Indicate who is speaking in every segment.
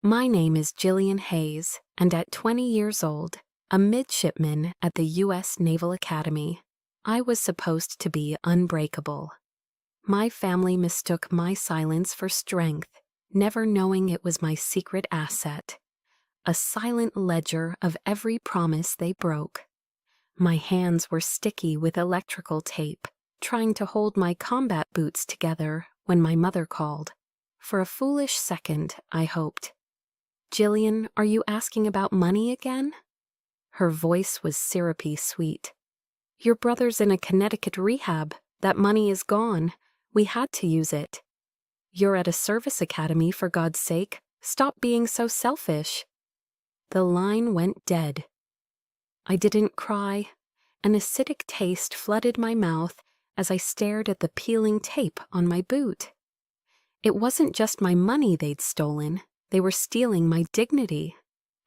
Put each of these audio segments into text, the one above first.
Speaker 1: My name is Jillian Hayes, and at 20 years old, a midshipman at the U.S. Naval Academy, I was supposed to be unbreakable. My family mistook my silence for strength, never knowing it was my secret asset, a silent ledger of every promise they broke. My hands were sticky with electrical tape, trying to hold my combat boots together when my mother called. For a foolish second, I hoped. "Jillian, are you asking about money again?" Her voice was syrupy sweet. "Your brother's in a Connecticut rehab. That money is gone. We had to use it." "You're at a service academy, for God's sake. Stop being so selfish." The line went dead. I didn't cry. An acidic taste flooded my mouth as I stared at the peeling tape on my boot. It wasn't just my money they'd stolen. They were stealing my dignity.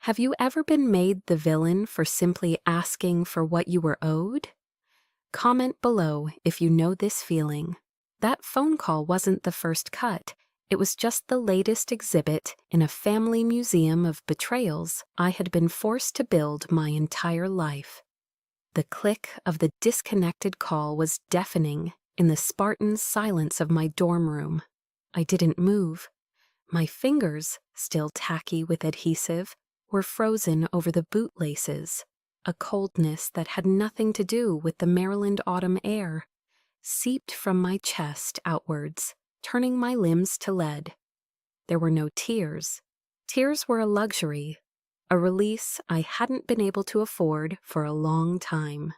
Speaker 1: Have you ever been made the villain for simply asking for what you were owed? Comment below if you know this feeling. That phone call wasn't the first cut. It was just the latest exhibit in a family museum of betrayals I had been forced to build my entire life. The click of the disconnected call was deafening in the Spartan silence of my dorm room. I didn't move. My fingers, still tacky with adhesive, were frozen over the bootlaces. A coldness that had nothing to do with the Maryland autumn air seeped from my chest outwards, turning my limbs to lead. There were no tears. Tears were a luxury, a release I hadn't been able to afford for a long time.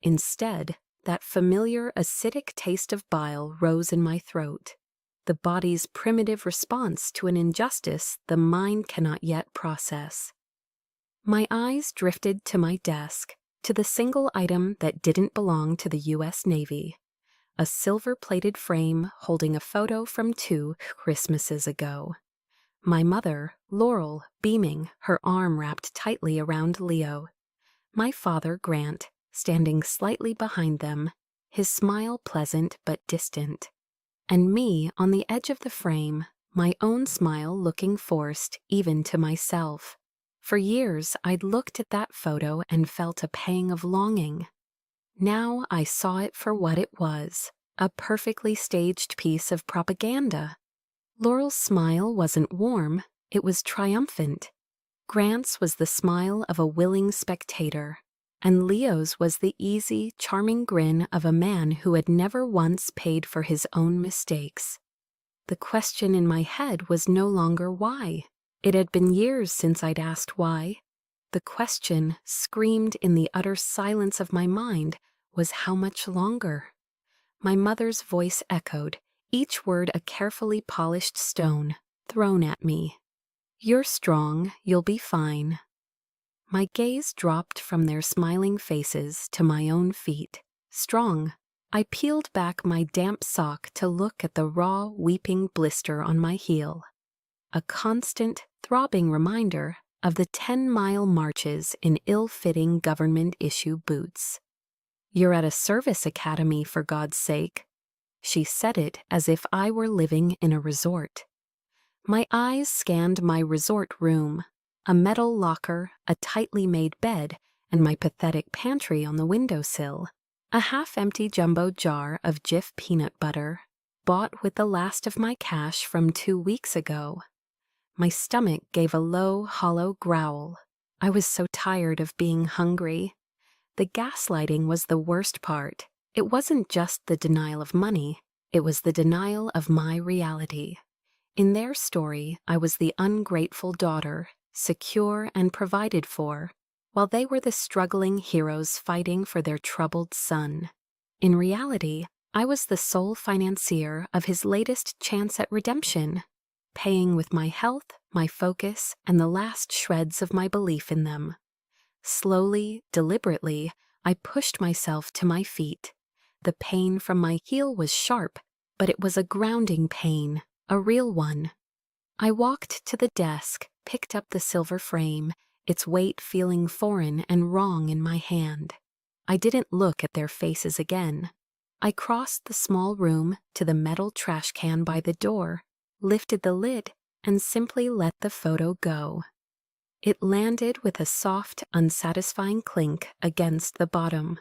Speaker 1: Instead, that familiar acidic taste of bile rose in my throat, the body's primitive response to an injustice the mind cannot yet process. My eyes drifted to my desk, to the single item that didn't belong to the U.S. Navy, a silver-plated frame holding a photo from 2 Christmases ago. My mother, Laurel, beaming, her arm wrapped tightly around Leo. My father, Grant, standing slightly behind them, his smile pleasant but distant. And me on the edge of the frame, my own smile looking forced even to myself. For years, I'd looked at that photo and felt a pang of longing. Now I saw it for what it was, a perfectly staged piece of propaganda. Laurel's smile wasn't warm, it was triumphant. Grant's was the smile of a willing spectator, and Leo's was the easy, charming grin of a man who had never once paid for his own mistakes. The question in my head was no longer why. It had been years since I'd asked why. The question, screamed in the utter silence of my mind, was how much longer? My mother's voice echoed, each word a carefully polished stone, thrown at me. "You're strong, you'll be fine." My gaze dropped from their smiling faces to my own feet. Strong. I peeled back my damp sock to look at the raw, weeping blister on my heel. A constant, throbbing reminder of the 10-mile marches in ill-fitting government-issue boots. "You're at a service academy, for God's sake." She said it as if I were living in a resort. My eyes scanned my resort room, a metal locker, a tightly made bed, and my pathetic pantry on the windowsill, a half-empty jumbo jar of Jif peanut butter, bought with the last of my cash from 2 weeks ago. My stomach gave a low, hollow growl. I was so tired of being hungry. The gaslighting was the worst part. It wasn't just the denial of money, it was the denial of my reality. In their story, I was the ungrateful daughter, secure and provided for, while they were the struggling heroes fighting for their troubled son. In reality, I was the sole financier of his latest chance at redemption, paying with my health, my focus, and the last shreds of my belief in them. Slowly, deliberately, I pushed myself to my feet. The pain from my heel was sharp, but it was a grounding pain, a real one. I walked to the desk, picked up the silver frame, its weight feeling foreign and wrong in my hand. I didn't look at their faces again. I crossed the small room to the metal trash can by the door, lifted the lid, and simply let the photo go. It landed with a soft, unsatisfying clink against the bottom.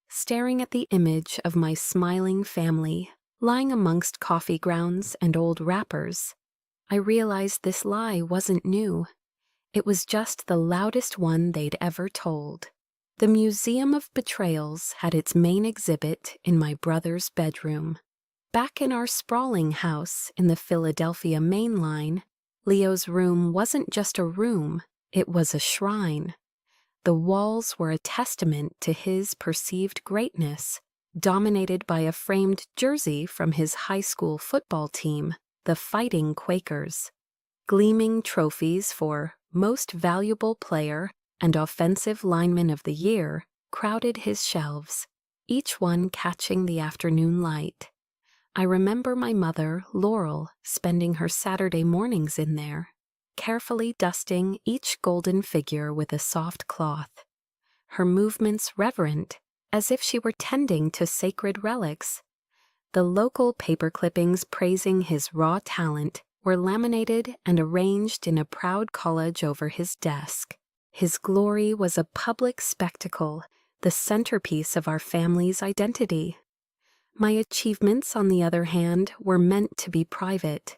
Speaker 1: Staring at the image of my smiling family, lying amongst coffee grounds and old wrappers, I realized this lie wasn't new. It was just the loudest one they'd ever told. The Museum of Betrayals had its main exhibit in my brother's bedroom. Back in our sprawling house in the Philadelphia Main Line, Leo's room wasn't just a room, it was a shrine. The walls were a testament to his perceived greatness, dominated by a framed jersey from his high school football team, the Fighting Quakers. Gleaming trophies for Most Valuable Player and Offensive Lineman of the Year crowded his shelves, each one catching the afternoon light. I remember my mother, Laurel, spending her Saturday mornings in there, carefully dusting each golden figure with a soft cloth. Her movements reverent, as if she were tending to sacred relics. The local paper clippings praising his raw talent were laminated and arranged in a proud collage over his desk. His glory was a public spectacle, the centerpiece of our family's identity. My achievements, on the other hand, were meant to be private.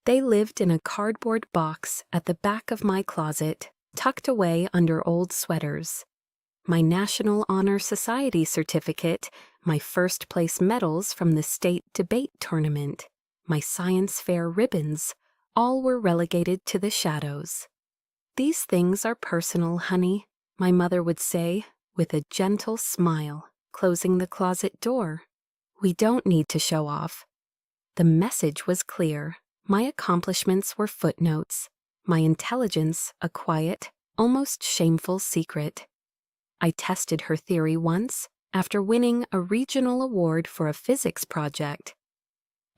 Speaker 1: They lived in a cardboard box at the back of my closet, tucked away under old sweaters. My National Honor Society certificate, my first-place medals from the state debate tournament, my science fair ribbons, all were relegated to the shadows. "These things are personal, honey," my mother would say, with a gentle smile, closing the closet door. "We don't need to show off." The message was clear. My accomplishments were footnotes, my intelligence a quiet, almost shameful secret. I tested her theory once, after winning a regional award for a physics project.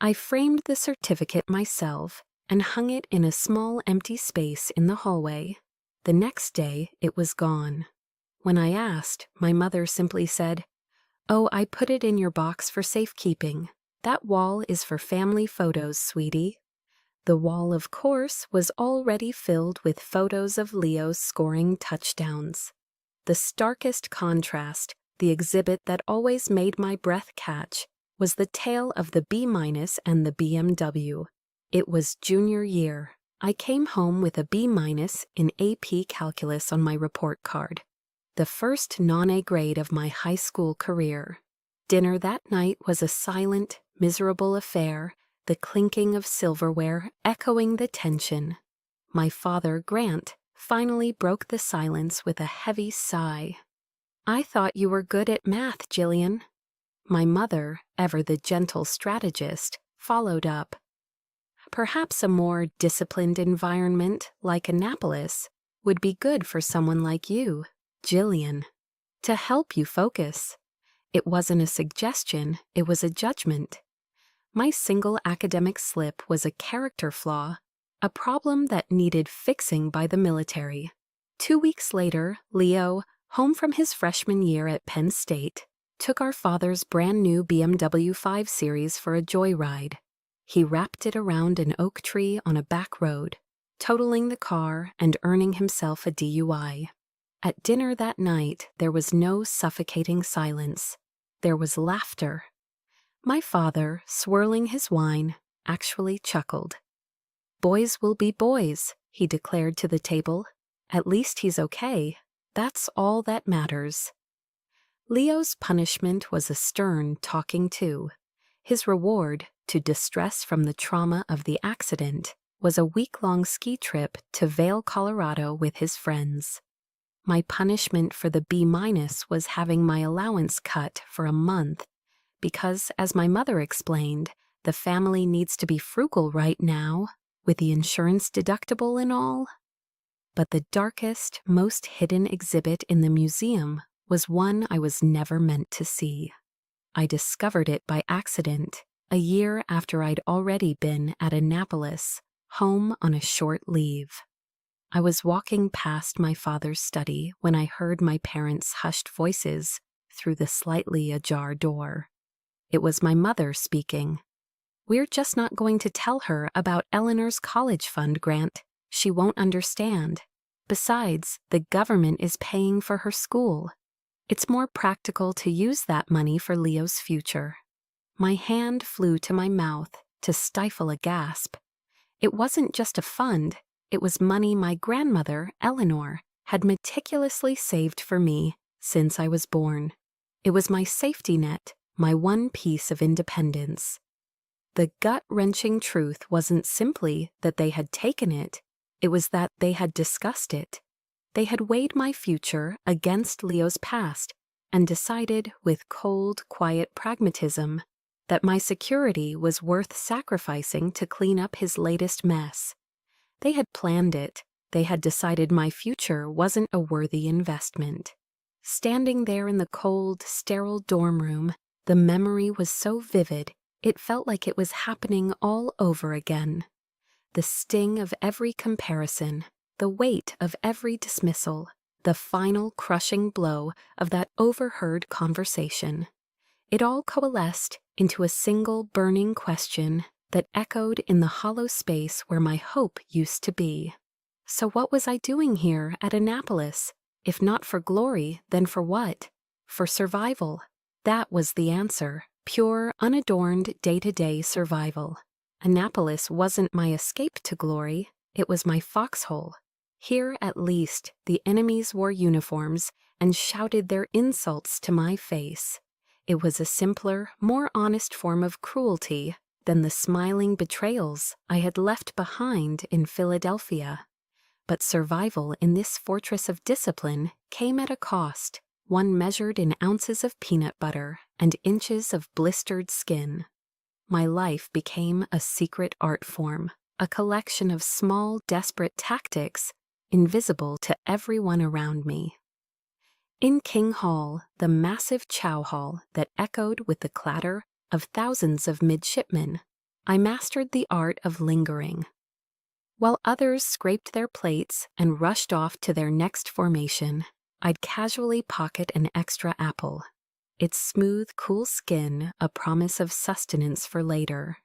Speaker 1: I framed the certificate myself and hung it in a small empty space in the hallway. The next day, it was gone. When I asked, my mother simply said, "Oh, I put it in your box for safekeeping. That wall is for family photos, sweetie." The wall, of course, was already filled with photos of Leo scoring touchdowns. The starkest contrast, the exhibit that always made my breath catch, was the tale of the B- and the BMW. It was junior year. I came home with a B- in AP Calculus on my report card. The first non-A grade of my high school career. Dinner that night was a silent, miserable affair, the clinking of silverware echoing the tension. My father, Grant, finally broke the silence with a heavy sigh. "I thought you were good at math, Jillian." My mother, ever the gentle strategist, followed up. "Perhaps a more disciplined environment, like Annapolis, would be good for someone like you, Jillian, to help you focus." It wasn't a suggestion, it was a judgment. My single academic slip was a character flaw, a problem that needed fixing by the military. 2 weeks later, Leo, home from his freshman year at Penn State, took our father's brand new BMW 5 Series for a joyride. He wrapped it around an oak tree on a back road, totaling the car and earning himself a DUI. At dinner that night, there was no suffocating silence. There was laughter. My father, swirling his wine, actually chuckled. "Boys will be boys," he declared to the table. "At least he's okay. That's all that matters." Leo's punishment was a stern talking to. His reward, to distress from the trauma of the accident, was a week-long ski trip to Vail, Colorado with his friends. My punishment for the B- was having my allowance cut for a month because, as my mother explained, the family needs to be frugal right now, with the insurance deductible and all. But the darkest, most hidden exhibit in the museum was one I was never meant to see. I discovered it by accident, a year after I'd already been at Annapolis, home on a short leave. I was walking past my father's study when I heard my parents' hushed voices through the slightly ajar door. It was my mother speaking. We're just not going to tell her about Eleanor's college fund grant. She won't understand. Besides, the government is paying for her school. It's more practical to use that money for Leo's future. My hand flew to my mouth to stifle a gasp. It wasn't just a fund, it was money my grandmother, Eleanor, had meticulously saved for me since I was born. It was my safety net, my one piece of independence. The gut-wrenching truth wasn't simply that they had taken it, it was that they had discussed it. They had weighed my future against Leo's past and decided with cold, quiet pragmatism that my security was worth sacrificing to clean up his latest mess. They had planned it. They had decided my future wasn't a worthy investment. Standing there in the cold, sterile dorm room, the memory was so vivid, it felt like it was happening all over again. The sting of every comparison, the weight of every dismissal, the final crushing blow of that overheard conversation. It all coalesced into a single burning question that echoed in the hollow space where my hope used to be. So what was I doing here at Annapolis? If not for glory, then for what? For survival. That was the answer. Pure, unadorned, day-to-day survival. Annapolis wasn't my escape to glory, it was my foxhole. Here, at least, the enemies wore uniforms and shouted their insults to my face. It was a simpler, more honest form of cruelty than the smiling betrayals I had left behind in Philadelphia. But survival in this fortress of discipline came at a cost, one measured in ounces of peanut butter and inches of blistered skin. My life became a secret art form, a collection of small, desperate tactics, invisible to everyone around me. In King Hall, the massive chow hall that echoed with the clatter of thousands of midshipmen, I mastered the art of lingering. While others scraped their plates and rushed off to their next formation, I'd casually pocket an extra apple, its smooth, cool skin a promise of sustenance for later.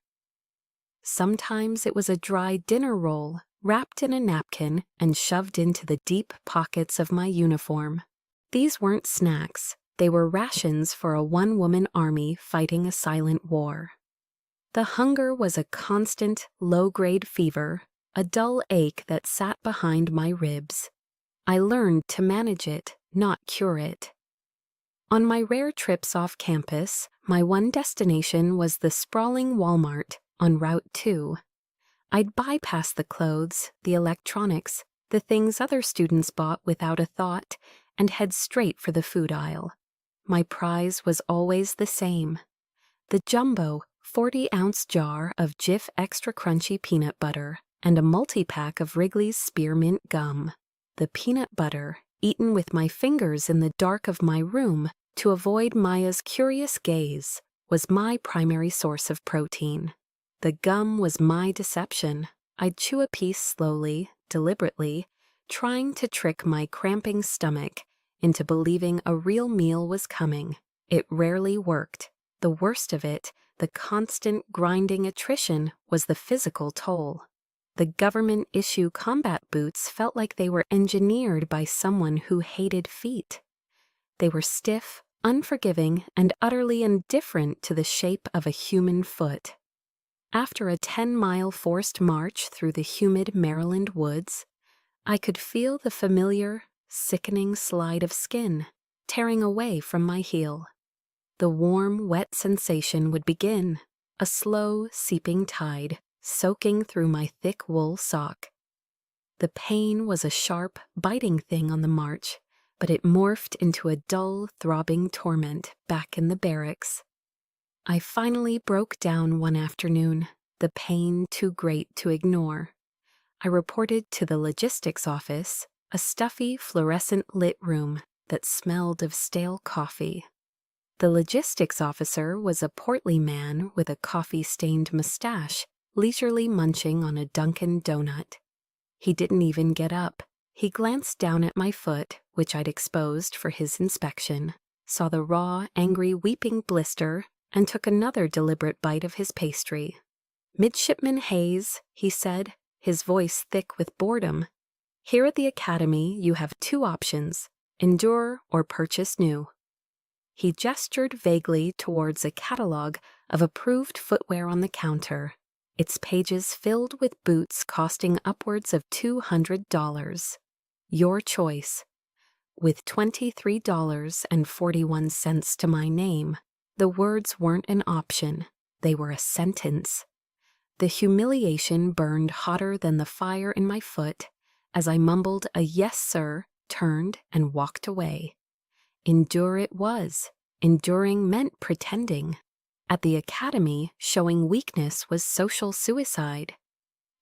Speaker 1: Sometimes it was a dry dinner roll wrapped in a napkin and shoved into the deep pockets of my uniform. These weren't snacks, they were rations for a one-woman army fighting a silent war. The hunger was a constant, low-grade fever, a dull ache that sat behind my ribs. I learned to manage it, not cure it. On my rare trips off campus, my one destination was the sprawling Walmart on Route 2. I'd bypass the clothes, the electronics, the things other students bought without a thought, and head straight for the food aisle. My prize was always the same: the jumbo 40-ounce jar of Jif Extra Crunchy peanut butter and a multi-pack of Wrigley's Spearmint gum. The peanut butter, eaten with my fingers in the dark of my room to avoid Maya's curious gaze, was my primary source of protein. The gum was my deception. I'd chew a piece slowly, deliberately, trying to trick my cramping stomach into believing a real meal was coming. It rarely worked. The worst of it, the constant grinding attrition, was the physical toll. The government-issue combat boots felt like they were engineered by someone who hated feet. They were stiff, unforgiving, and utterly indifferent to the shape of a human foot. After a 10-mile forced march through the humid Maryland woods, I could feel the familiar, sickening slide of skin tearing away from my heel. The warm, wet sensation would begin, a slow, seeping tide soaking through my thick wool sock. The pain was a sharp, biting thing on the march, but it morphed into a dull, throbbing torment back in the barracks. I finally broke down one afternoon, the pain too great to ignore. I reported to the logistics office, a stuffy, fluorescent-lit room that smelled of stale coffee. The logistics officer was a portly man with a coffee-stained mustache, leisurely munching on a Dunkin' donut. He didn't even get up. He glanced down at my foot, which I'd exposed for his inspection, saw the raw, angry, weeping blister, and took another deliberate bite of his pastry. "Midshipman Hayes," he said, his voice thick with boredom, "here at the Academy you have two options, endure or purchase new." He gestured vaguely towards a catalogue of approved footwear on the counter, its pages filled with boots costing upwards of $200. Your choice. With $23.41 to my name, the words weren't an option, they were a sentence. The humiliation burned hotter than the fire in my foot as I mumbled a "yes, sir," turned, and walked away. Endure it was. Enduring meant pretending. At the Academy, showing weakness was social suicide.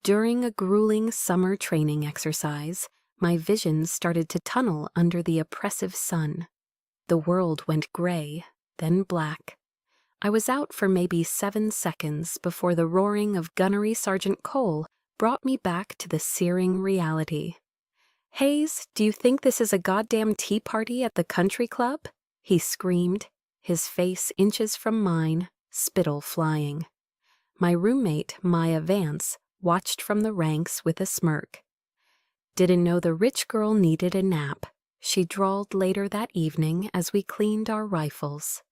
Speaker 1: During a grueling summer training exercise, my vision started to tunnel under the oppressive sun. The world went gray, then black. I was out for maybe 7 seconds before the roaring of Gunnery Sergeant Cole brought me back to the searing reality. "Hayes, do you think this is a goddamn tea party at the country club?" he screamed, his face inches from mine, spittle flying. My roommate, Maya Vance, watched from the ranks with a smirk. "Didn't know the rich girl needed a nap," she drawled later that evening as we cleaned our rifles.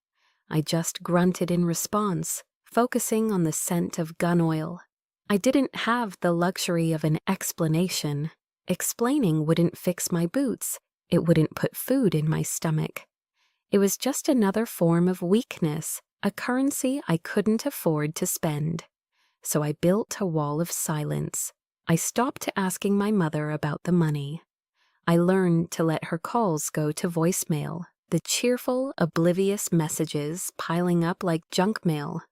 Speaker 1: I just grunted in response, focusing on the scent of gun oil. I didn't have the luxury of an explanation. Explaining wouldn't fix my boots. It wouldn't put food in my stomach. It was just another form of weakness, a currency I couldn't afford to spend. So I built a wall of silence. I stopped asking my mother about the money. I learned to let her calls go to voicemail, the cheerful, oblivious messages piling up like junk mail.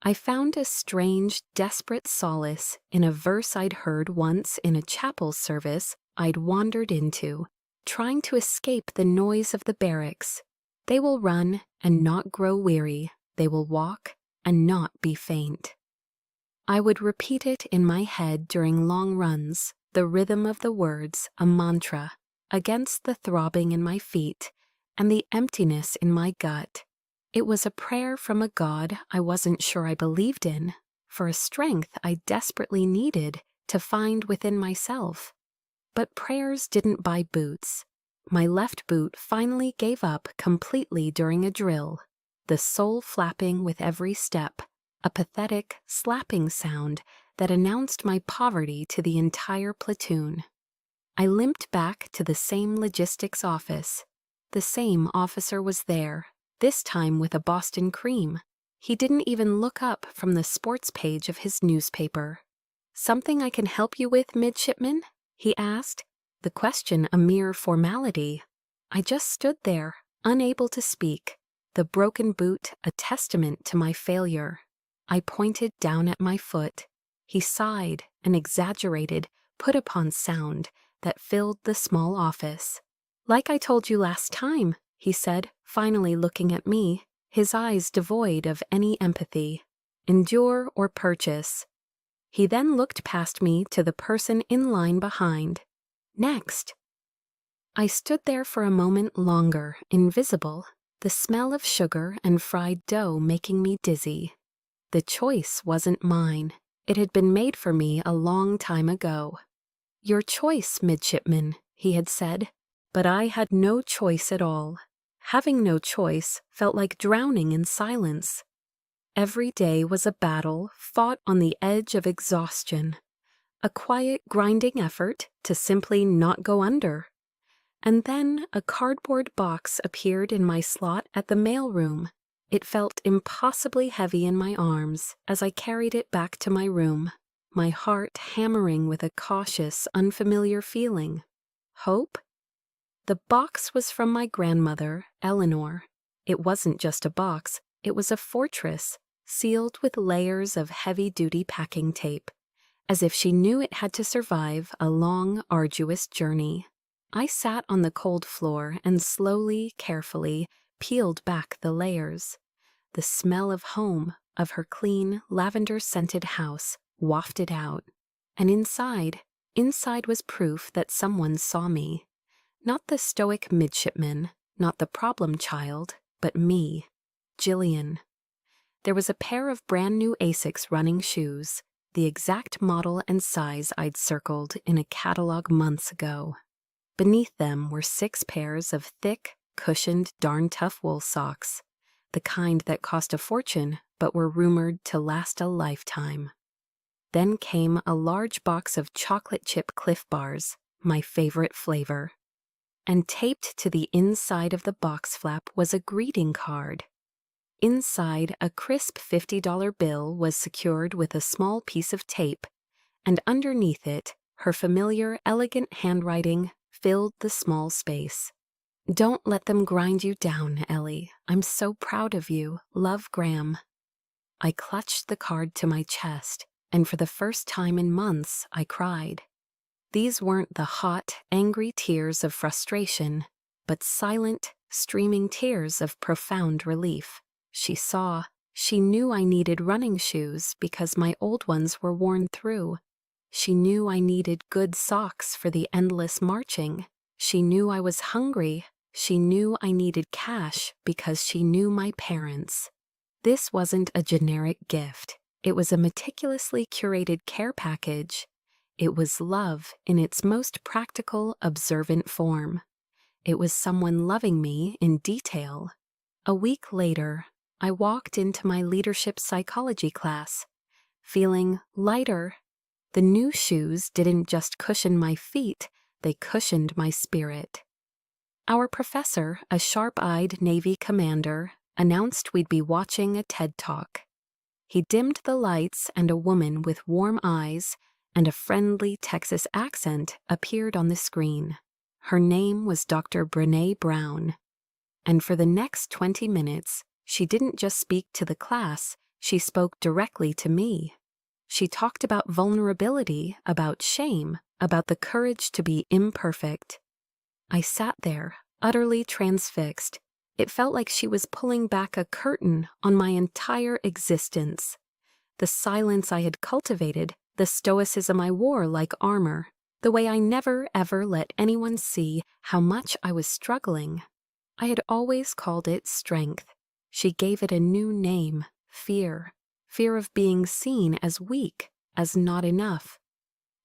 Speaker 1: I found a strange, desperate solace in a verse I'd heard once in a chapel service I'd wandered into, trying to escape the noise of the barracks. They will run and not grow weary. They will walk and not be faint. I would repeat it in my head during long runs, the rhythm of the words a mantra, against the throbbing in my feet and the emptiness in my gut. It was a prayer from a God I wasn't sure I believed in, for a strength I desperately needed to find within myself. But prayers didn't buy boots. My left boot finally gave up completely during a drill, the sole flapping with every step, a pathetic, slapping sound that announced my poverty to the entire platoon. I limped back to the same logistics office. The same officer was there, this time with a Boston cream. He didn't even look up from the sports page of his newspaper. "Something I can help you with, midshipman?" he asked, the question a mere formality. I just stood there, unable to speak, the broken boot a testament to my failure. I pointed down at my foot. He sighed, an exaggerated, put-upon sound that filled the small office. "Like I told you last time," he said, finally looking at me, his eyes devoid of any empathy. "Endure or purchase." He then looked past me to the person in line behind. "Next." I stood there for a moment longer, invisible, the smell of sugar and fried dough making me dizzy. The choice wasn't mine. It had been made for me a long time ago. "Your choice, midshipman," he had said, but I had no choice at all. Having no choice felt like drowning in silence. Every day was a battle fought on the edge of exhaustion, a quiet, grinding effort to simply not go under. And then a cardboard box appeared in my slot at the mailroom. It felt impossibly heavy in my arms as I carried it back to my room, my heart hammering with a cautious, unfamiliar feeling. Hope? The box was from my grandmother, Eleanor. It wasn't just a box, it was a fortress, sealed with layers of heavy-duty packing tape, as if she knew it had to survive a long, arduous journey. I sat on the cold floor and slowly, carefully peeled back the layers. The smell of home, of her clean, lavender-scented house, wafted out. And inside was proof that someone saw me. Not the stoic midshipman, not the problem child, but me, Jillian. There was a pair of brand new Asics running shoes, the exact model and size I'd circled in a catalog months ago. Beneath them were 6 pairs of thick, cushioned, darn tough wool socks, the kind that cost a fortune but were rumored to last a lifetime. Then came a large box of chocolate chip Cliff Bars, my favorite flavor. And taped to the inside of the box flap was a greeting card. Inside, a crisp $50 bill was secured with a small piece of tape, and underneath it, her familiar, elegant handwriting filled the small space. "Don't let them grind you down, Ellie. I'm so proud of you. Love, Graham." I clutched the card to my chest, and for the first time in months, I cried. These weren't the hot, angry tears of frustration, but silent, streaming tears of profound relief. She saw. She knew I needed running shoes because my old ones were worn through. She knew I needed good socks for the endless marching. She knew I was hungry. She knew I needed cash because she knew my parents. This wasn't a generic gift. It was a meticulously curated care package. It was love in its most practical, observant form. It was someone loving me in detail. A week later, I walked into my leadership psychology class, feeling lighter. The new shoes didn't just cushion my feet, they cushioned my spirit. Our professor, a sharp-eyed Navy commander, announced we'd be watching a TED Talk. He dimmed the lights, and a woman with warm eyes and a friendly Texas accent appeared on the screen. Her name was Dr. Brené Brown. And for the next 20 minutes, she didn't just speak to the class, she spoke directly to me. She talked about vulnerability, about shame, about the courage to be imperfect. I sat there, utterly transfixed. It felt like she was pulling back a curtain on my entire existence. The silence I had cultivated, the stoicism I wore like armor, the way I never ever let anyone see how much I was struggling. I had always called it strength. She gave it a new name, fear. Fear of being seen as weak, as not enough.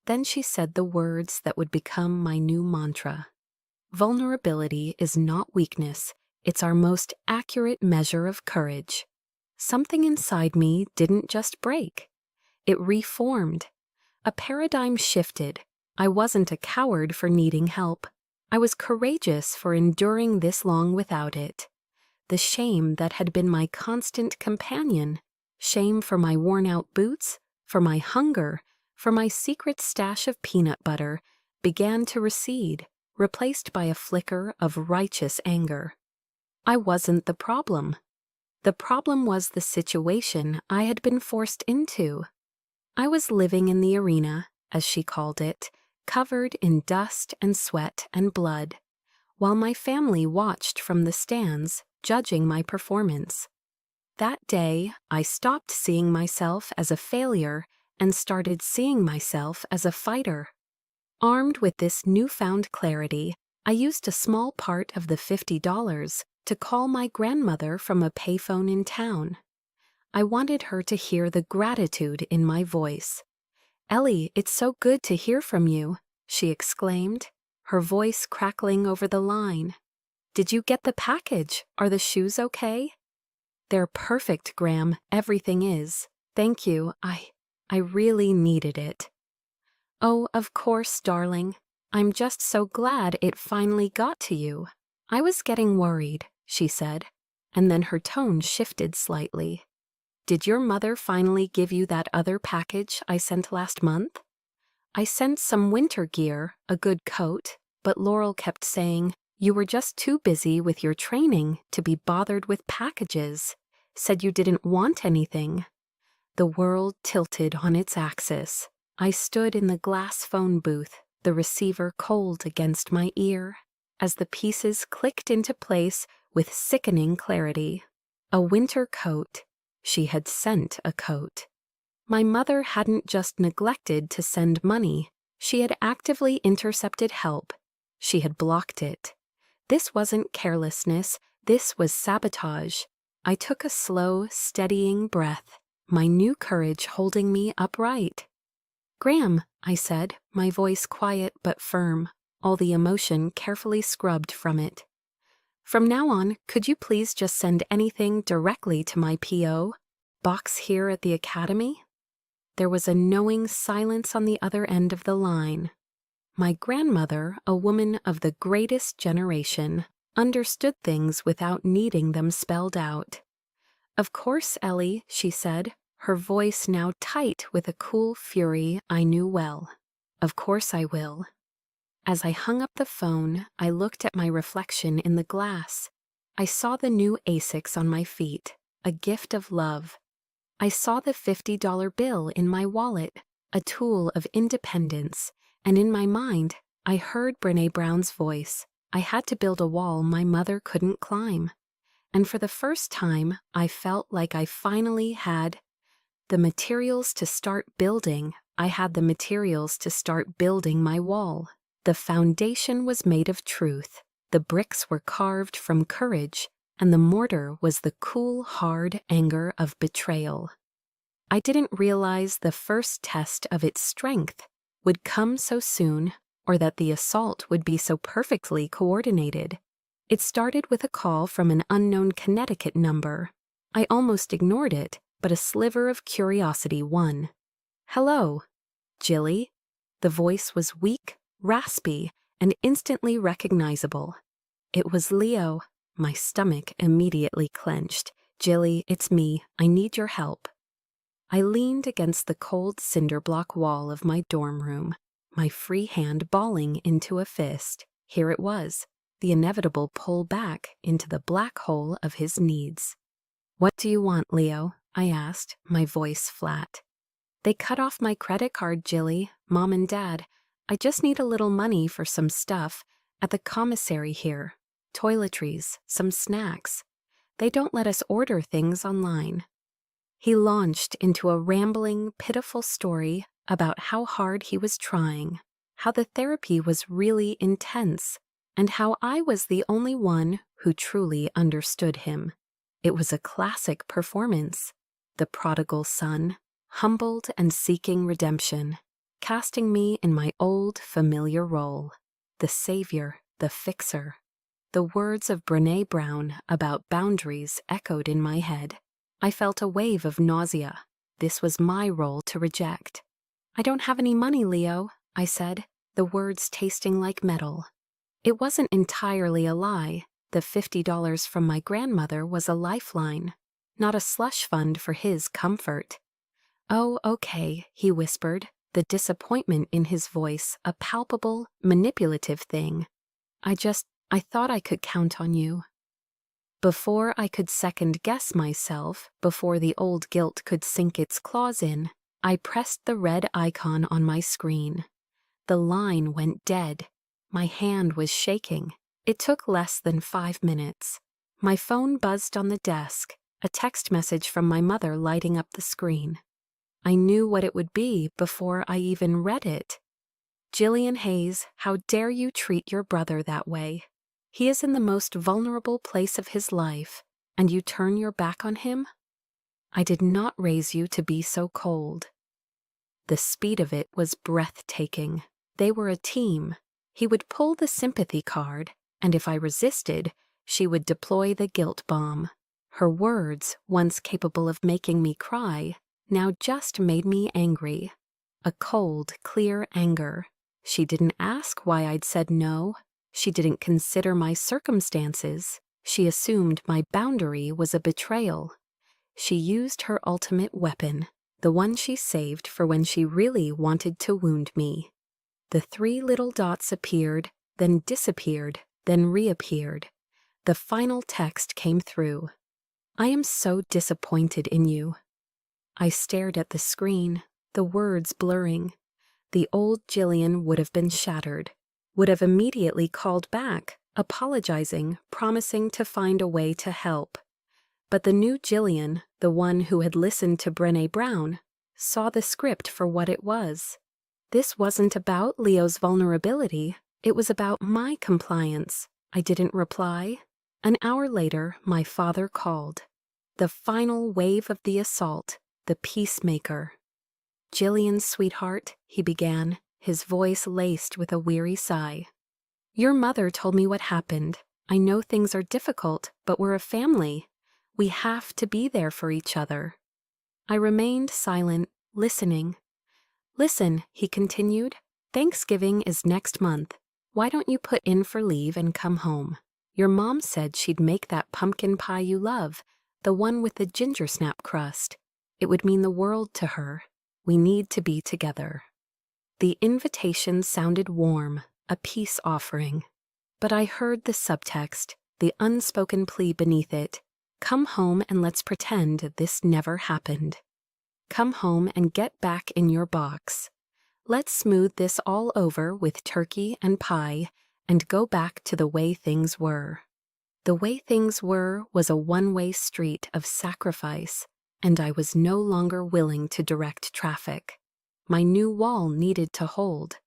Speaker 1: Then she said the words that would become my new mantra. Vulnerability is not weakness, it's our most accurate measure of courage. Something inside me didn't just break. It reformed. A paradigm shifted. I wasn't a coward for needing help. I was courageous for enduring this long without it. The shame that had been my constant companion, shame for my worn-out boots, for my hunger, for my secret stash of peanut butter, began to recede, replaced by a flicker of righteous anger. I wasn't the problem. The problem was the situation I had been forced into. I was living in the arena, as she called it, covered in dust and sweat and blood, while my family watched from the stands, judging my performance. That day, I stopped seeing myself as a failure and started seeing myself as a fighter. Armed with this newfound clarity, I used a small part of the $50 to call my grandmother from a payphone in town. I wanted her to hear the gratitude in my voice. "Ellie, it's so good to hear from you," she exclaimed, her voice crackling over the line. "Did you get the package? Are the shoes okay?" "They're perfect, Graham. Everything is. Thank you. I really needed it." "Oh, of course, darling. I'm just so glad it finally got to you. I was getting worried," she said, and then her tone shifted slightly. "Did your mother finally give you that other package I sent last month?" "I sent some winter gear, a good coat, but Laurel kept saying, 'You were just too busy with your training to be bothered with packages. Said you didn't want anything.'" The world tilted on its axis. I stood in the glass phone booth, the receiver cold against my ear, as the pieces clicked into place with sickening clarity. A winter coat. She had sent a coat. My mother hadn't just neglected to send money. She had actively intercepted help. She had blocked it. This wasn't carelessness. This was sabotage. I took a slow, steadying breath, my new courage holding me upright. "Graham," I said, my voice quiet but firm, all the emotion carefully scrubbed from it. "From now on, could you please just send anything directly to my P.O. box here at the academy?" There was a knowing silence on the other end of the line. My grandmother, a woman of the greatest generation, understood things without needing them spelled out. "Of course, Ellie," she said, her voice now tight with a cool fury I knew well. "Of course I will." As I hung up the phone, I looked at my reflection in the glass. I saw the new Asics on my feet, a gift of love. I saw the $50 bill in my wallet, a tool of independence, and in my mind, I heard Brené Brown's voice. I had to build a wall my mother couldn't climb. And for the first time, I felt like I finally had the materials to start building. I had the materials to start building my wall. The foundation was made of truth, the bricks were carved from courage, and the mortar was the cool, hard anger of betrayal. I didn't realize the first test of its strength would come so soon, or that the assault would be so perfectly coordinated. It started with a call from an unknown Connecticut number. I almost ignored it, but a sliver of curiosity won. "Hello, Jilly." The voice was weak, raspy, and instantly recognizable. It was Leo. My stomach immediately clenched. "Jilly, it's me. I need your help." I leaned against the cold cinder block wall of my dorm room, my free hand balling into a fist. Here it was, the inevitable pull back into the black hole of his needs. "What do you want, Leo?" I asked, my voice flat. "They cut off my credit card, Jilly, Mom and Dad. I just need a little money for some stuff at the commissary here. Toiletries, some snacks. They don't let us order things online." He launched into a rambling, pitiful story about how hard he was trying, how the therapy was really intense, and how I was the only one who truly understood him. It was a classic performance. The prodigal son, humbled and seeking redemption, casting me in my old, familiar role. The savior, the fixer. The words of Brené Brown about boundaries echoed in my head. I felt a wave of nausea. This was my role to reject. "I don't have any money, Leo," I said, the words tasting like metal. It wasn't entirely a lie. The $50 from my grandmother was a lifeline, not a slush fund for his comfort. "Oh, okay," he whispered, the disappointment in his voice a palpable, manipulative thing. I thought I could count on you." Before I could second-guess myself, before the old guilt could sink its claws in, I pressed the red icon on my screen. The line went dead. My hand was shaking. It took less than 5 minutes. My phone buzzed on the desk, a text message from my mother lighting up the screen. I knew what it would be before I even read it. "Jillian Hayes, how dare you treat your brother that way? He is in the most vulnerable place of his life, and you turn your back on him? I did not raise you to be so cold." The speed of it was breathtaking. They were a team. He would pull the sympathy card, and if I resisted, she would deploy the guilt bomb. Her words, once capable of making me cry, now just made me angry. A cold, clear anger. She didn't ask why I'd said no. She didn't consider my circumstances. She assumed my boundary was a betrayal. She used her ultimate weapon, the one she saved for when she really wanted to wound me. The 3 little dots appeared, then disappeared, then reappeared. The final text came through. "I am so disappointed in you." I stared at the screen, the words blurring. The old Jillian would have been shattered, would have immediately called back, apologizing, promising to find a way to help. But the new Jillian, the one who had listened to Brené Brown, saw the script for what it was. This wasn't about Leo's vulnerability. It was about my compliance. I didn't reply. An hour later, my father called. The final wave of the assault, the peacemaker. "Jillian, sweetheart," he began, his voice laced with a weary sigh. "Your mother told me what happened. I know things are difficult, but we're a family. We have to be there for each other." I remained silent, listening. "Listen," he continued, "Thanksgiving is next month. Why don't you put in for leave and come home? Your mom said she'd make that pumpkin pie you love, the one with the ginger snap crust. It would mean the world to her. We need to be together." The invitation sounded warm, a peace offering. But I heard the subtext, the unspoken plea beneath it. Come home and let's pretend this never happened. Come home and get back in your box. Let's smooth this all over with turkey and pie and go back to the way things were. The way things were was a one-way street of sacrifice, and I was no longer willing to direct traffic. My new wall needed to hold.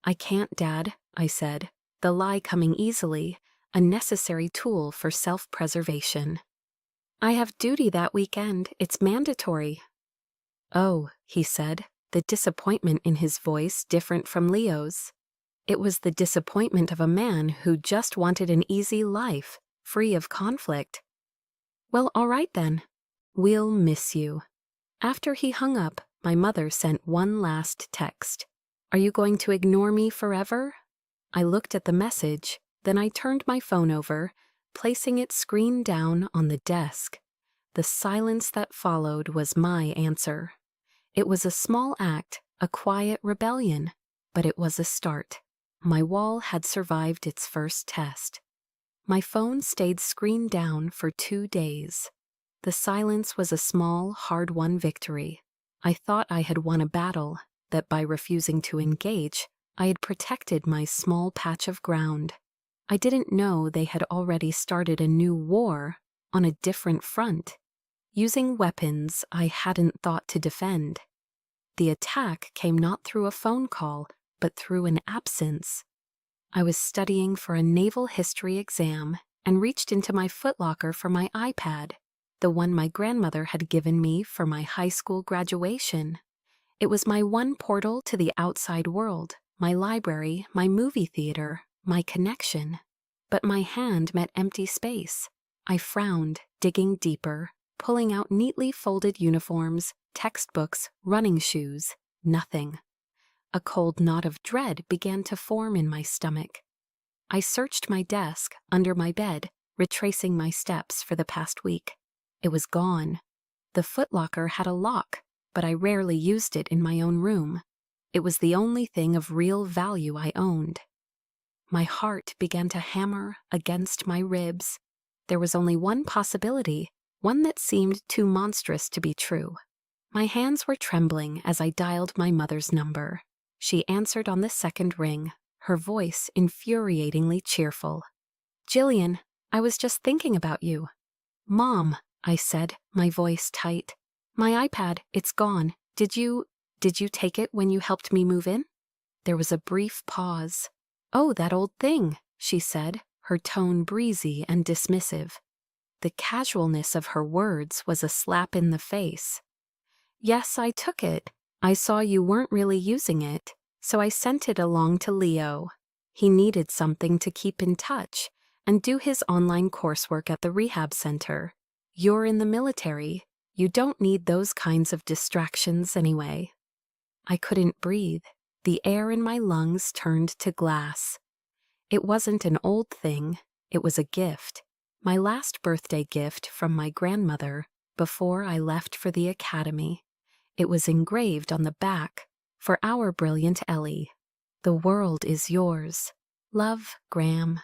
Speaker 1: "I can't, Dad," I said, the lie coming easily, a necessary tool for self-preservation. "I have duty that weekend. It's mandatory." "Oh," he said, the disappointment in his voice different from Leo's. It was the disappointment of a man who just wanted an easy life, free of conflict. "Well, all right then. We'll miss you." After he hung up, my mother sent one last text. "Are you going to ignore me forever?" I looked at the message, then I turned my phone over, placing it screen down on the desk. The silence that followed was my answer. It was a small act, a quiet rebellion, but it was a start. My wall had survived its first test. My phone stayed screen down for 2 days. The silence was a small, hard-won victory. I thought I had won a battle, that by refusing to engage, I had protected my small patch of ground. I didn't know they had already started a new war on a different front, using weapons I hadn't thought to defend. The attack came not through a phone call, but through an absence. I was studying for a naval history exam and reached into my footlocker for my iPad, the one my grandmother had given me for my high school graduation. It was my one portal to the outside world, my library, my movie theater, my connection. But my hand met empty space. I frowned, digging deeper, pulling out neatly folded uniforms, textbooks, running shoes. Nothing. A cold knot of dread began to form in my stomach. I searched my desk, under my bed, retracing my steps for the past week. It was gone. The footlocker had a lock, but I rarely used it in my own room. It was the only thing of real value I owned. My heart began to hammer against my ribs. There was only one possibility, one that seemed too monstrous to be true. My hands were trembling as I dialed my mother's number. She answered on the second ring, her voice infuriatingly cheerful. "Jillian, I was just thinking about you." "Mom," I said, my voice tight. "My iPad, it's gone. Did you take it when you helped me move in?" There was a brief pause. "Oh, that old thing," she said, her tone breezy and dismissive. The casualness of her words was a slap in the face. "Yes, I took it. I saw you weren't really using it, so I sent it along to Leo. He needed something to keep in touch and do his online coursework at the rehab center. You're in the military. You don't need those kinds of distractions anyway." I couldn't breathe. The air in my lungs turned to glass. It wasn't an old thing. It was a gift. My last birthday gift from my grandmother before I left for the academy. It was engraved on the back, "For our brilliant Ellie. The world is yours. Love, Gram."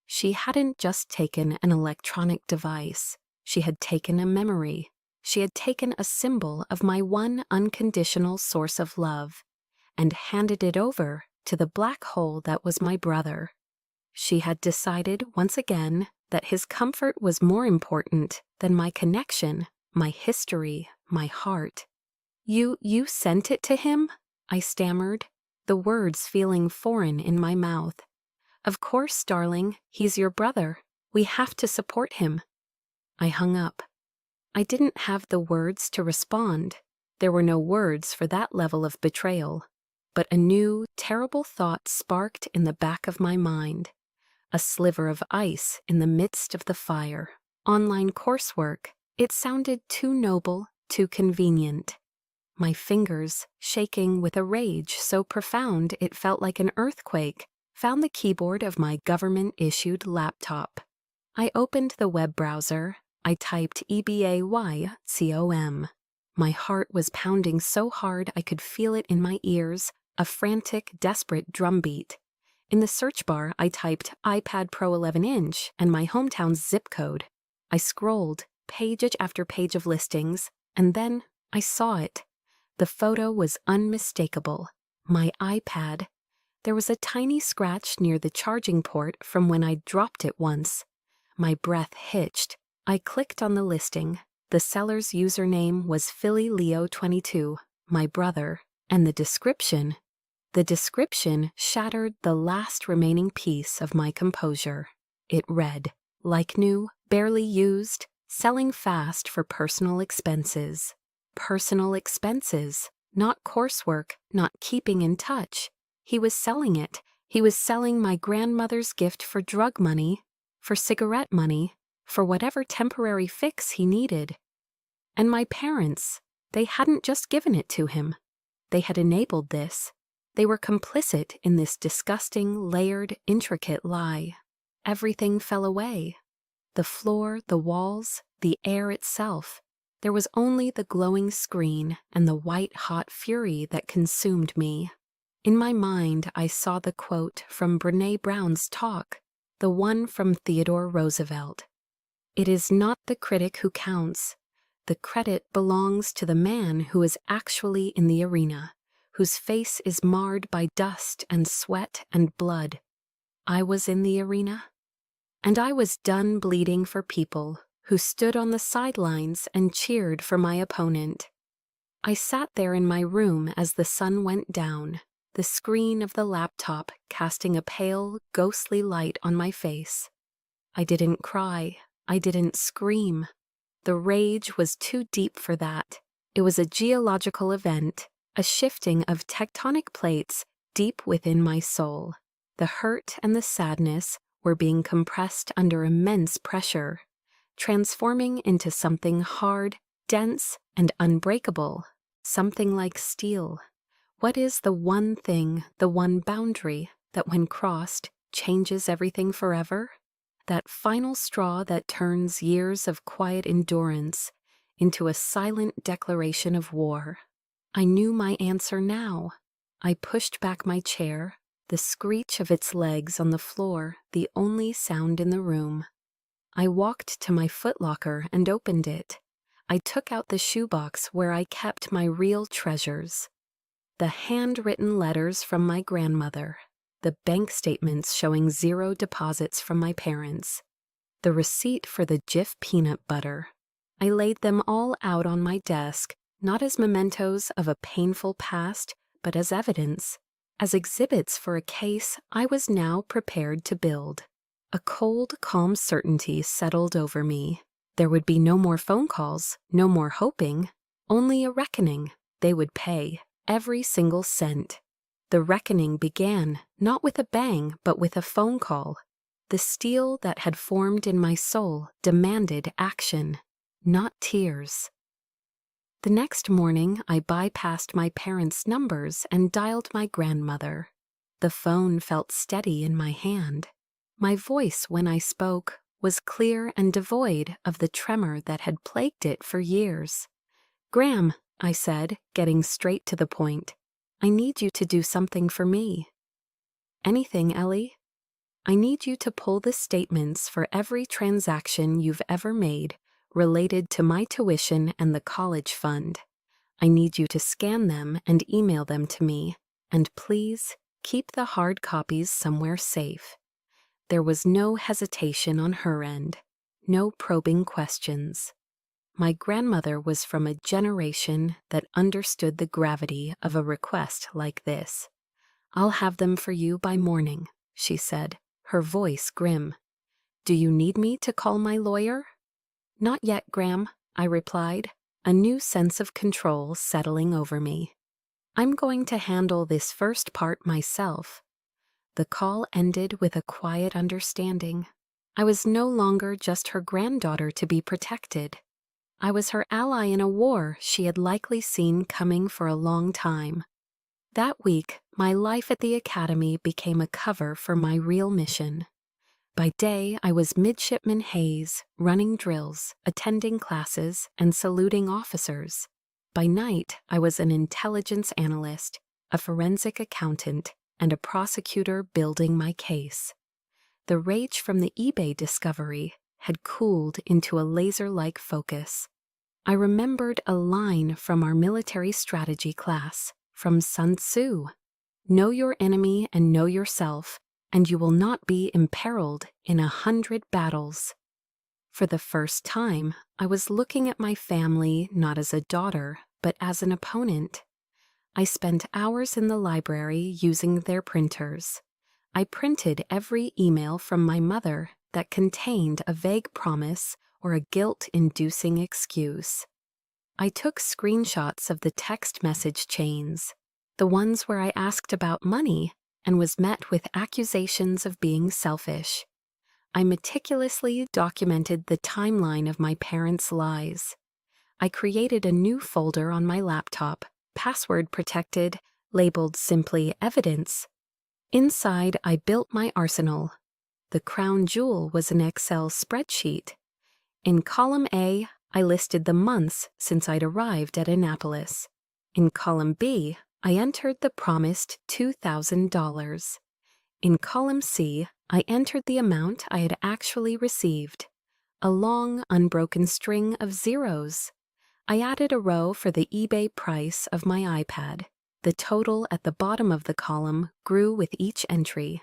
Speaker 1: She hadn't just taken an electronic device. She had taken a memory. She had taken a symbol of my one unconditional source of love and handed it over to the black hole that was my brother. She had decided once again that his comfort was more important than my connection, my history, my heart. You sent it to him?" I stammered, the words feeling foreign in my mouth. "Of course, darling, he's your brother. We have to support him." I hung up. I didn't have the words to respond. There were no words for that level of betrayal. But a new, terrible thought sparked in the back of my mind. A sliver of ice in the midst of the fire. Online coursework. It sounded too noble, too convenient. My fingers, shaking with a rage so profound it felt like an earthquake, found the keyboard of my government-issued laptop. I opened the web browser. I typed EBAYCOM. My heart was pounding so hard I could feel it in my ears, a frantic, desperate drumbeat. In the search bar, I typed iPad Pro 11-inch and my hometown's zip code. I scrolled, page after page of listings, and then I saw it. The photo was unmistakable. My iPad. There was a tiny scratch near the charging port from when I dropped it once. My breath hitched. I clicked on the listing. The seller's username was PhillyLeo22, my brother, and the description shattered the last remaining piece of my composure. It read, like new, barely used, selling fast for personal expenses. Personal expenses, not coursework, not keeping in touch. He was selling it. He was selling my grandmother's gift for drug money, for cigarette money, for whatever temporary fix he needed. And my parents, they hadn't just given it to him. They had enabled this. They were complicit in this disgusting, layered, intricate lie. Everything fell away. The floor, the walls, the air itself. There was only the glowing screen and the white-hot fury that consumed me. In my mind, I saw the quote from Brené Brown's talk, the one from Theodore Roosevelt. It is not the critic who counts. The credit belongs to the man who is actually in the arena, whose face is marred by dust and sweat and blood. I was in the arena, and I was done bleeding for people who stood on the sidelines and cheered for my opponent. I sat there in my room as the sun went down, the screen of the laptop casting a pale, ghostly light on my face. I didn't cry. I didn't scream. The rage was too deep for that. It was a geological event, a shifting of tectonic plates deep within my soul. The hurt and the sadness were being compressed under immense pressure, transforming into something hard, dense, and unbreakable, something like steel. What is the one thing, the one boundary, that when crossed, changes everything forever? That final straw that turns years of quiet endurance into a silent declaration of war. I knew my answer now. I pushed back my chair, the screech of its legs on the floor the only sound in the room. I walked to my footlocker and opened it. I took out the shoebox where I kept my real treasures. The handwritten letters from my grandmother. The bank statements showing 0 deposits from my parents. The receipt for the Jif peanut butter. I laid them all out on my desk, not as mementos of a painful past, but as evidence, as exhibits for a case I was now prepared to build. A cold, calm certainty settled over me. There would be no more phone calls, no more hoping, only a reckoning. They would pay, every single cent. The reckoning began, not with a bang, but with a phone call. The steel that had formed in my soul demanded action, not tears. The next morning, I bypassed my parents' numbers and dialed my grandmother. The phone felt steady in my hand. My voice, when I spoke, was clear and devoid of the tremor that had plagued it for years. "Gram," I said, getting straight to the point. "I need you to do something for me." "Anything, Ellie?" "I need you to pull the statements for every transaction you've ever made related to my tuition and the college fund. I need you to scan them and email them to me, and please keep the hard copies somewhere safe." There was no hesitation on her end, no probing questions. My grandmother was from a generation that understood the gravity of a request like this. "I'll have them for you by morning," she said, her voice grim. "Do you need me to call my lawyer?" "Not yet, Gram. I replied, a new sense of control settling over me. I'm going to handle this first part myself. The call ended with a quiet understanding. I was no longer just her granddaughter to be protected. I was her ally in a war she had likely seen coming for a long time. That week, my life at the academy became a cover for my real mission. By day, I was Midshipman Hayes, running drills, attending classes, and saluting officers. By night, I was an intelligence analyst, a forensic accountant, and a prosecutor building my case. The rage from the eBay discovery had cooled into a laser-like focus. I remembered a line from our military strategy class, from Sun Tzu. Know your enemy and know yourself, and you will not be imperiled in 100 battles. For the first time, I was looking at my family not as a daughter, but as an opponent. I spent hours in the library using their printers. I printed every email from my mother that contained a vague promise or a guilt-inducing excuse. I took screenshots of the text message chains, the ones where I asked about money and was met with accusations of being selfish. I meticulously documented the timeline of my parents' lies. I created a new folder on my laptop, password protected, labeled simply evidence. Inside, I built my arsenal. The crown jewel was an Excel spreadsheet. In column A, I listed the months since I'd arrived at Annapolis. In column B, I entered the promised $2,000. In column C, I entered the amount I had actually received. A long, unbroken string of zeros. I added a row for the eBay price of my iPad. The total at the bottom of the column grew with each entry.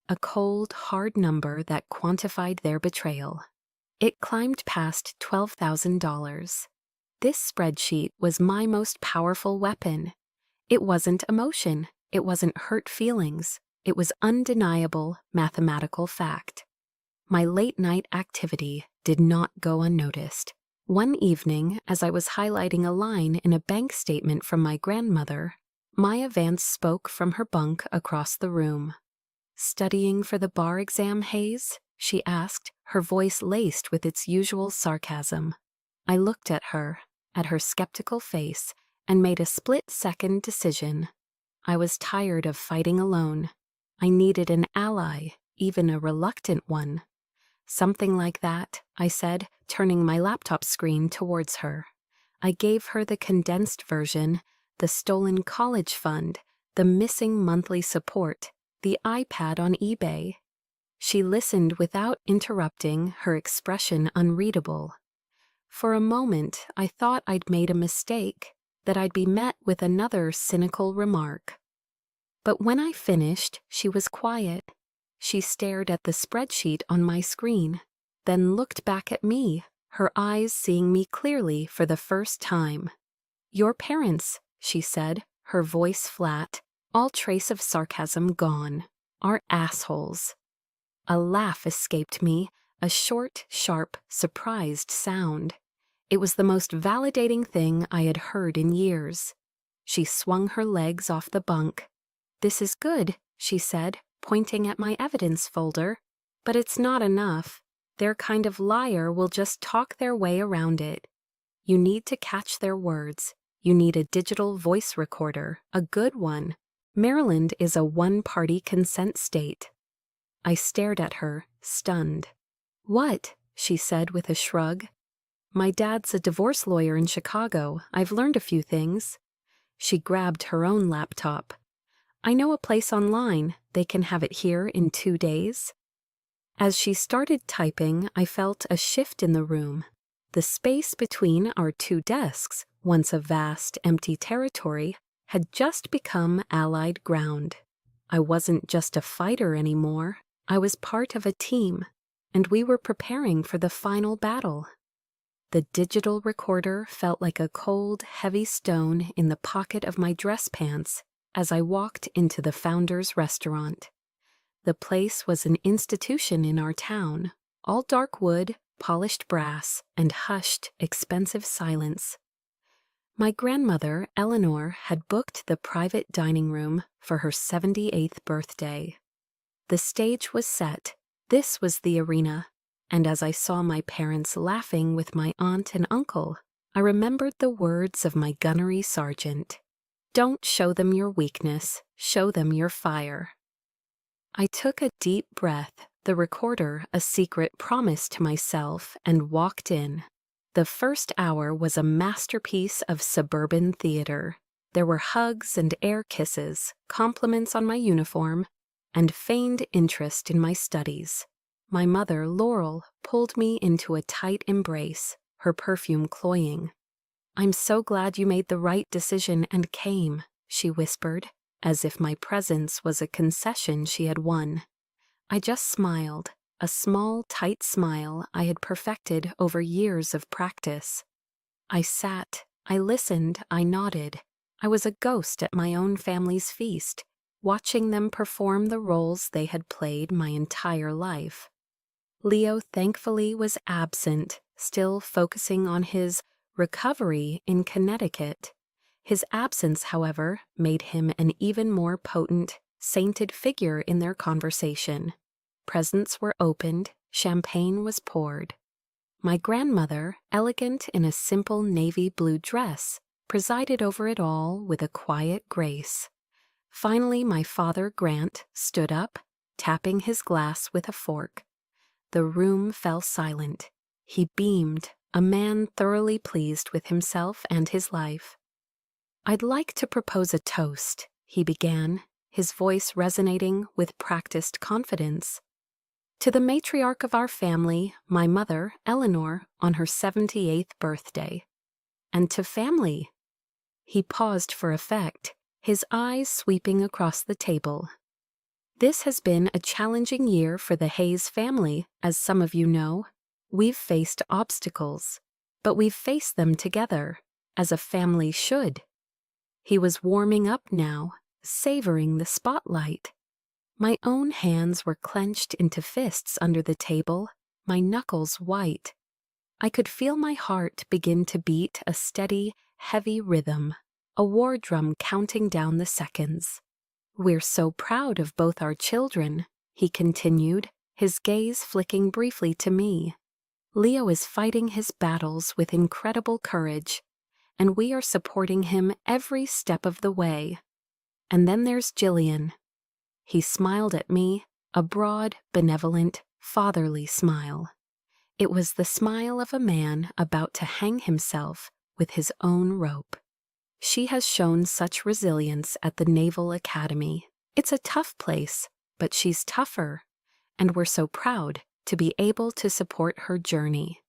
Speaker 1: A cold, hard number that quantified their betrayal. It climbed past $12,000. This spreadsheet was my most powerful weapon. It wasn't emotion. It wasn't hurt feelings. It was undeniable mathematical fact. My late-night activity did not go unnoticed. One evening, as I was highlighting a line in a bank statement from my grandmother, Maya Vance spoke from her bunk across the room. "Studying for the bar exam, Hayes?" she asked, her voice laced with its usual sarcasm. I looked at her skeptical face, and made a split-second decision. I was tired of fighting alone. I needed an ally, even a reluctant one. "Something like that," I said, turning my laptop screen towards her. I gave her the condensed version, the stolen college fund, the missing monthly support, the iPad on eBay. She listened without interrupting, her expression unreadable. For a moment, I thought I'd made a mistake, that I'd be met with another cynical remark. But when I finished, she was quiet. She stared at the spreadsheet on my screen, then looked back at me, her eyes seeing me clearly for the first time. "Your parents," she said, her voice flat, all trace of sarcasm gone, "are assholes." A laugh escaped me, a short, sharp, surprised sound. It was the most validating thing I had heard in years. She swung her legs off the bunk. "This is good," she said, pointing at my evidence folder. "But it's not enough. Their kind of liar will just talk their way around it. You need to catch their words. You need a digital voice recorder, a good one. Maryland is a one-party consent state." I stared at her, stunned. "What?" she said with a shrug. "My dad's a divorce lawyer in Chicago. I've learned a few things." She grabbed her own laptop. "I know a place online. They can have it here in 2 days." As she started typing, I felt a shift in the room. The space between our two desks, once a vast, empty territory, had just become allied ground. I wasn't just a fighter anymore. I was part of a team, and we were preparing for the final battle. The digital recorder felt like a cold, heavy stone in the pocket of my dress pants as I walked into the Founders Restaurant. The place was an institution in our town, all dark wood, polished brass, and hushed, expensive silence. My grandmother, Eleanor, had booked the private dining room for her 78th birthday. The stage was set. This was the arena. And as I saw my parents laughing with my aunt and uncle, I remembered the words of my gunnery sergeant. Don't show them your weakness, show them your fire. I took a deep breath, the recorder a secret promise to myself, and walked in. The first hour was a masterpiece of suburban theater. There were hugs and air kisses, compliments on my uniform, and feigned interest in my studies. My mother, Laurel, pulled me into a tight embrace, her perfume cloying. "I'm so glad you made the right decision and came," she whispered, as if my presence was a concession she had won. I just smiled, a small, tight smile I had perfected over years of practice. I sat, I listened, I nodded. I was a ghost at my own family's feast, watching them perform the roles they had played my entire life. Leo thankfully was absent, still focusing on his recovery in Connecticut. His absence, however, made him an even more potent, sainted figure in their conversation. Presents were opened, champagne was poured. My grandmother, elegant in a simple navy blue dress, presided over it all with a quiet grace. Finally, my father, Grant, stood up, tapping his glass with a fork. The room fell silent. He beamed, a man thoroughly pleased with himself and his life. "I'd like to propose a toast," he began, his voice resonating with practiced confidence. "To the matriarch of our family, my mother, Eleanor, on her 78th birthday. And to family." He paused for effect, his eyes sweeping across the table. "This has been a challenging year for the Hayes family, as some of you know. We've faced obstacles, but we've faced them together, as a family should." He was warming up now, savoring the spotlight. My own hands were clenched into fists under the table, my knuckles white. I could feel my heart begin to beat a steady, heavy rhythm, a war drum counting down the seconds. "We're so proud of both our children," he continued, his gaze flicking briefly to me. "Leo is fighting his battles with incredible courage, and we are supporting him every step of the way. And then there's Jillian." He smiled at me, a broad, benevolent, fatherly smile. It was the smile of a man about to hang himself with his own rope. "She has shown such resilience at the Naval Academy. It's a tough place, but she's tougher, and we're so proud to be able to support her journey.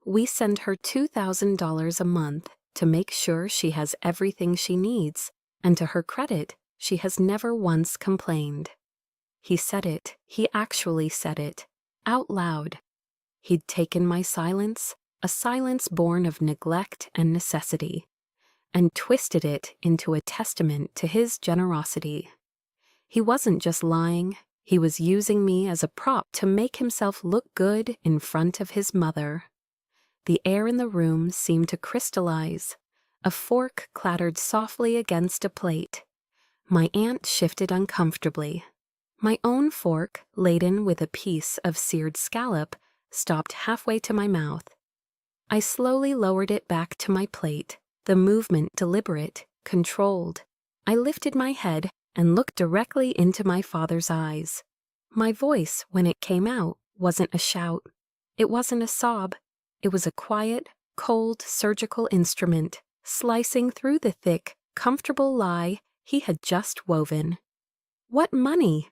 Speaker 1: We send her $2,000 a month to make sure she has everything she needs, and to her credit, she has never once complained." He said it, he actually said it, out loud. He'd taken my silence, a silence born of neglect and necessity, and twisted it into a testament to his generosity. He wasn't just lying, he was using me as a prop to make himself look good in front of his mother. The air in the room seemed to crystallize. A fork clattered softly against a plate. My aunt shifted uncomfortably. My own fork, laden with a piece of seared scallop, stopped halfway to my mouth. I slowly lowered it back to my plate, the movement deliberate, controlled. I lifted my head and looked directly into my father's eyes. My voice, when it came out, wasn't a shout. It wasn't a sob. It was a quiet, cold, surgical instrument, slicing through the thick, comfortable lie he had just woven. "What money?"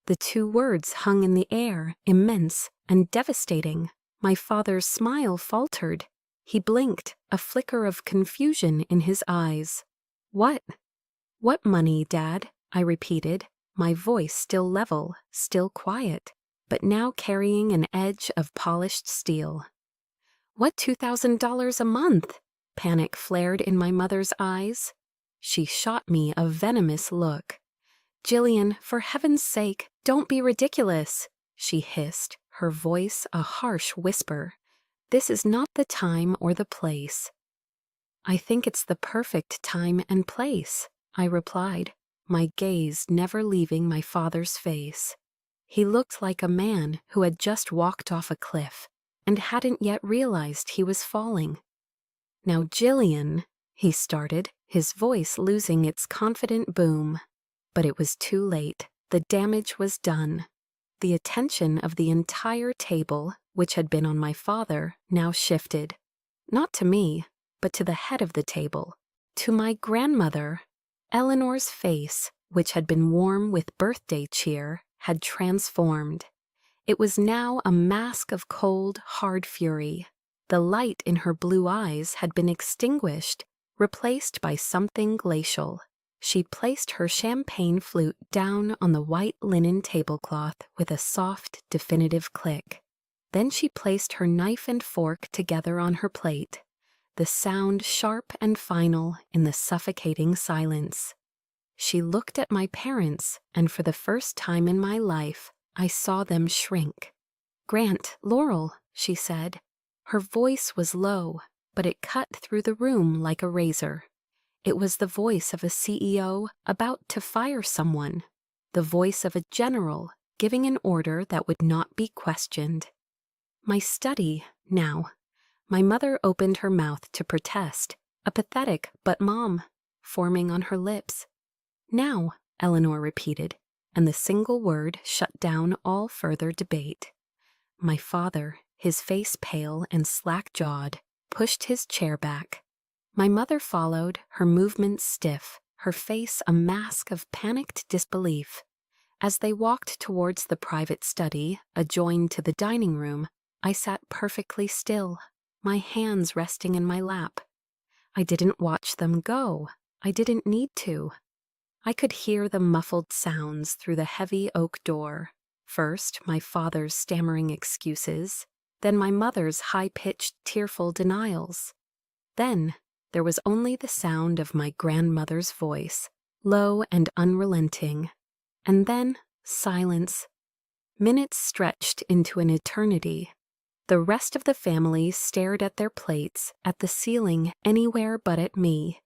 Speaker 1: The two words hung in the air, immense and devastating. My father's smile faltered. He blinked, a flicker of confusion in his eyes. "What? What money, Dad?" I repeated, my voice still level, still quiet, but now carrying an edge of polished steel. "What $2,000 a month?" Panic flared in my mother's eyes. She shot me a venomous look. "Jillian, for heaven's sake, don't be ridiculous," she hissed, her voice a harsh whisper. This is not the time or the place." "I think it's the perfect time and place," I replied, my gaze never leaving my father's face. He looked like a man who had just walked off a cliff and hadn't yet realized he was falling. "Now, Jillian," he started, his voice losing its confident boom. But it was too late. The damage was done. The attention of the entire table, which had been on my father, now shifted. Not to me, but to the head of the table, to my grandmother. Eleanor's face, which had been warm with birthday cheer, had transformed. It was now a mask of cold, hard fury. The light in her blue eyes had been extinguished, replaced by something glacial. She placed her champagne flute down on the white linen tablecloth with a soft, definitive click. Then she placed her knife and fork together on her plate, the sound sharp and final in the suffocating silence. She looked at my parents, and for the first time in my life, I saw them shrink. "Grant, Laurel," she said. Her voice was low, but it cut through the room like a razor. It was the voice of a CEO about to fire someone, the voice of a general giving an order that would not be questioned. "My study, now." My mother opened her mouth to protest, a pathetic "but Mom" forming on her lips. "Now," Eleanor repeated, and the single word shut down all further debate. My father, his face pale and slack-jawed, pushed his chair back. My mother followed, her movements stiff, her face a mask of panicked disbelief. As they walked towards the private study, adjoined to the dining room, I sat perfectly still, my hands resting in my lap. I didn't watch them go. I didn't need to. I could hear the muffled sounds through the heavy oak door. First, my father's stammering excuses, then my mother's high-pitched, tearful denials. Then, there was only the sound of my grandmother's voice, low and unrelenting. And then, silence. Minutes stretched into an eternity. The rest of the family stared at their plates, at the ceiling, anywhere but at me.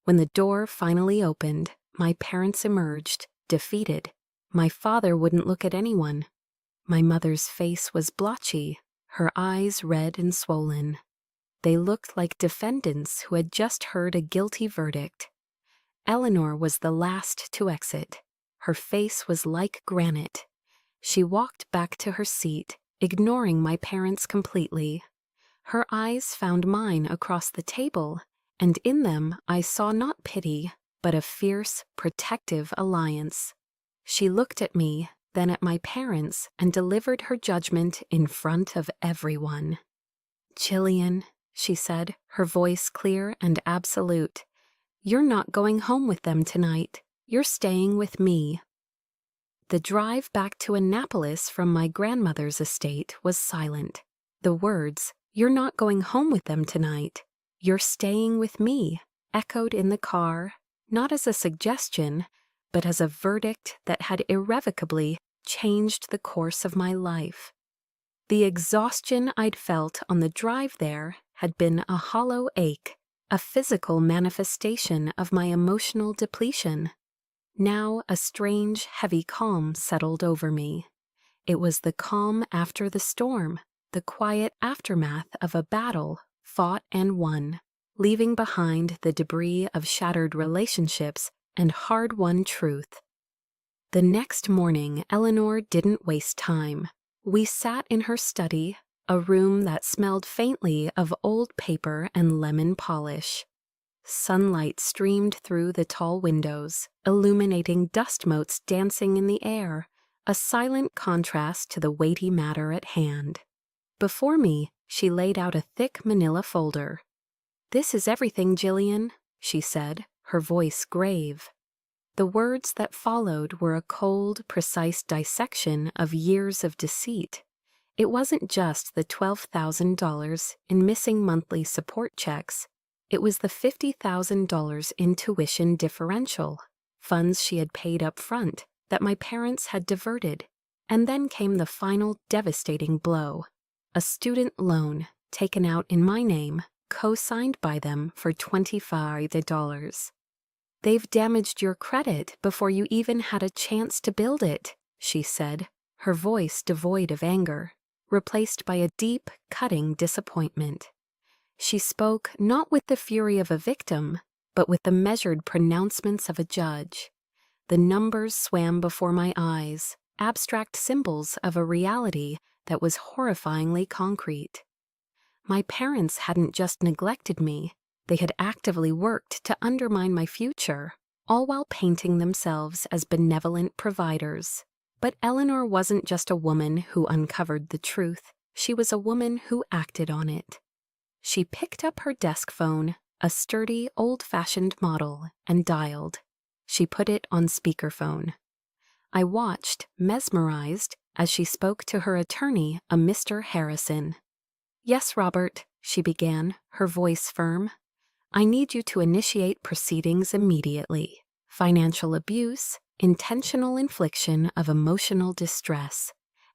Speaker 1: When the door finally opened, my parents emerged, defeated. My father wouldn't look at anyone. My mother's face was blotchy, her eyes red and swollen. They looked like defendants who had just heard a guilty verdict. Eleanor was the last to exit. Her face was like granite. She walked back to her seat, ignoring my parents completely. Her eyes found mine across the table, and in them I saw not pity, but a fierce, protective alliance. She looked at me, then at my parents, and delivered her judgment in front of everyone. "Jillian," she said, her voice clear and absolute, "you're not going home with them tonight. You're staying with me." The drive back to Annapolis from my grandmother's estate was silent. The words, "You're not going home with them tonight. You're staying with me," echoed in the car, not as a suggestion, but as a verdict that had irrevocably changed the course of my life. The exhaustion I'd felt on the drive there had been a hollow ache, a physical manifestation of my emotional depletion. Now a strange, heavy calm settled over me. It was the calm after the storm, the quiet aftermath of a battle fought and won, leaving behind the debris of shattered relationships and hard-won truth. The next morning, Eleanor didn't waste time. We sat in her study, a room that smelled faintly of old paper and lemon polish. Sunlight streamed through the tall windows, illuminating dust motes dancing in the air, a silent contrast to the weighty matter at hand. Before me, she laid out a thick manila folder. "This is everything, Jillian," she said, her voice grave. The words that followed were a cold, precise dissection of years of deceit. It wasn't just the $12,000 in missing monthly support checks. It was the $50,000 in tuition differential, funds she had paid up front that my parents had diverted. And then came the final devastating blow, a student loan taken out in my name, co-signed by them for $25. "They've damaged your credit before you even had a chance to build it," she said, her voice devoid of anger, replaced by a deep, cutting disappointment. She spoke not with the fury of a victim, but with the measured pronouncements of a judge. The numbers swam before my eyes, abstract symbols of a reality that was horrifyingly concrete. My parents hadn't just neglected me, they had actively worked to undermine my future, all while painting themselves as benevolent providers. But Eleanor wasn't just a woman who uncovered the truth, she was a woman who acted on it. She picked up her desk phone, a sturdy, old-fashioned model, and dialed. She put it on speakerphone. I watched, mesmerized, as she spoke to her attorney, a Mr. Harrison. "Yes, Robert," she began, her voice firm. "I need you to initiate proceedings immediately. Financial abuse, intentional infliction of emotional distress,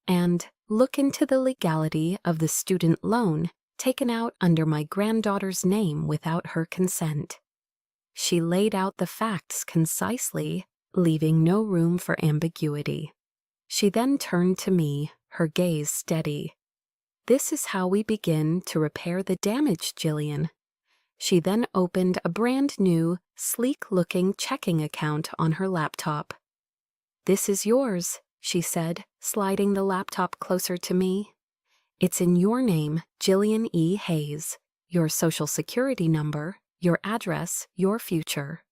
Speaker 1: and look into the legality of the student loan taken out under my granddaughter's name without her consent." She laid out the facts concisely, leaving no room for ambiguity. She then turned to me, her gaze steady. "This is how we begin to repair the damage, Jillian." She then opened a brand new, sleek-looking checking account on her laptop. "This is yours," she said, sliding the laptop closer to me. "It's in your name, Jillian E. Hayes, your social security number, your address, your future."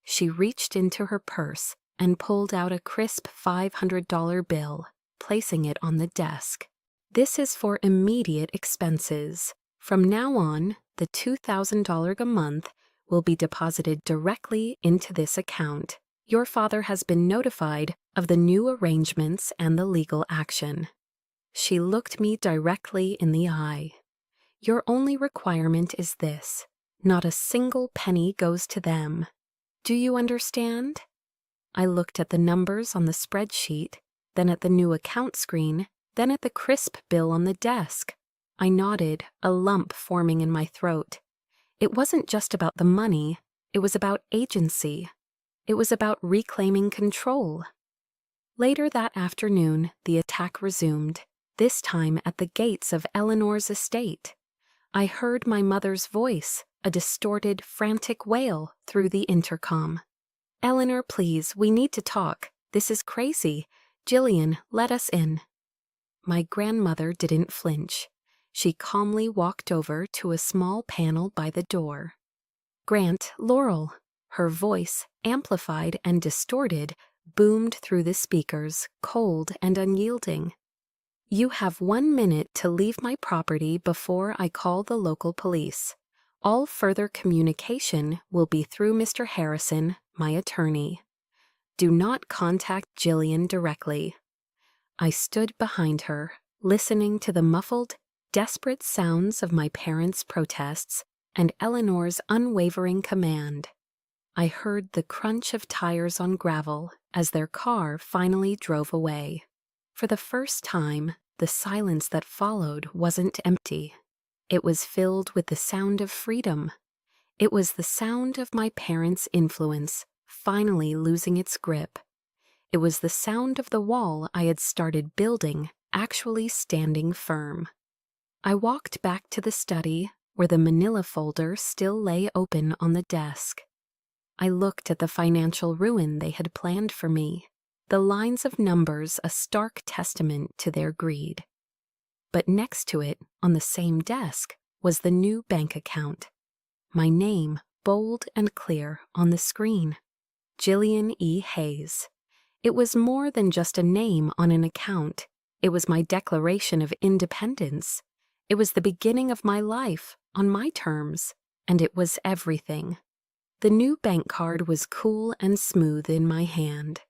Speaker 1: She reached into her purse and pulled out a crisp $500 bill, placing it on the desk. "This is for immediate expenses. From now on, the $2,000 a month will be deposited directly into this account. Your father has been notified of the new arrangements and the legal action." She looked me directly in the eye. "Your only requirement is this. Not a single penny goes to them. Do you understand?" I looked at the numbers on the spreadsheet, then at the new account screen, then at the crisp bill on the desk. I nodded, a lump forming in my throat. It wasn't just about the money, it was about agency. It was about reclaiming control. Later that afternoon, the attack resumed, this time at the gates of Eleanor's estate. I heard my mother's voice, a distorted, frantic wail, through the intercom. "Eleanor, please, we need to talk. This is crazy. Jillian, let us in." My grandmother didn't flinch. She calmly walked over to a small panel by the door. "Grant, Laurel." Her voice, amplified and distorted, boomed through the speakers, cold and unyielding. "You have 1 minute to leave my property before I call the local police. All further communication will be through Mr. Harrison, my attorney. Do not contact Jillian directly." I stood behind her, listening to the muffled, desperate sounds of my parents' protests and Eleanor's unwavering command. I heard the crunch of tires on gravel as their car finally drove away. For the first time, the silence that followed wasn't empty. It was filled with the sound of freedom. It was the sound of my parents' influence finally losing its grip. It was the sound of the wall I had started building actually standing firm. I walked back to the study, where the manila folder still lay open on the desk. I looked at the financial ruin they had planned for me, the lines of numbers a stark testament to their greed. But next to it, on the same desk, was the new bank account. My name, bold and clear, on the screen. Jillian E. Hayes. It was more than just a name on an account. It was my declaration of independence. It was the beginning of my life, on my terms, and it was everything. The new bank card was cool and smooth in my hand.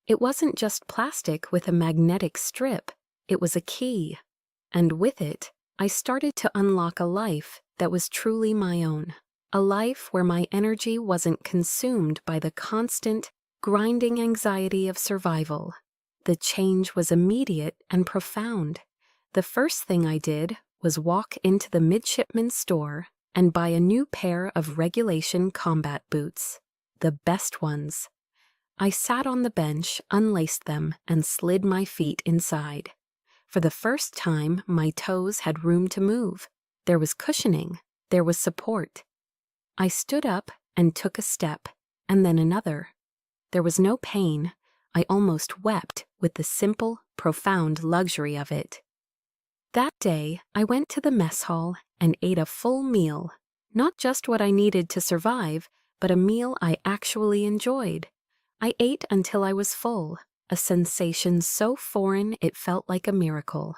Speaker 1: It wasn't just plastic with a magnetic strip, it was a key. And with it, I started to unlock a life that was truly my own. A life where my energy wasn't consumed by the constant, grinding anxiety of survival. The change was immediate and profound. The first thing I did was walk into the midshipman's store and buy a new pair of regulation combat boots, the best ones. I sat on the bench, unlaced them, and slid my feet inside. For the first time, my toes had room to move. There was cushioning. There was support. I stood up and took a step, and then another. There was no pain. I almost wept with the simple, profound luxury of it. That day, I went to the mess hall and ate a full meal. Not just what I needed to survive, but a meal I actually enjoyed. I ate until I was full, a sensation so foreign it felt like a miracle.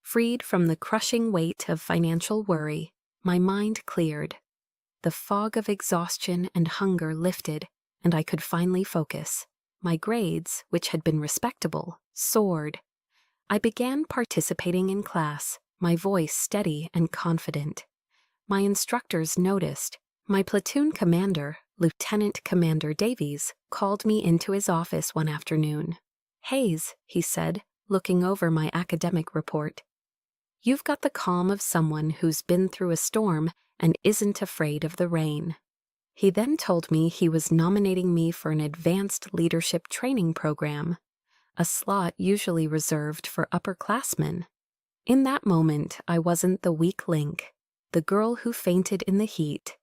Speaker 1: Freed from the crushing weight of financial worry, my mind cleared. The fog of exhaustion and hunger lifted, and I could finally focus. My grades, which had been respectable, soared. I began participating in class, my voice steady and confident. My instructors noticed. My platoon commander, Lieutenant Commander Davies, called me into his office one afternoon. "Hayes," he said, looking over my academic report, "you've got the calm of someone who's been through a storm and isn't afraid of the rain." He then told me he was nominating me for an advanced leadership training program, a slot usually reserved for upperclassmen. In that moment, I wasn't the weak link, the girl who fainted in the heat.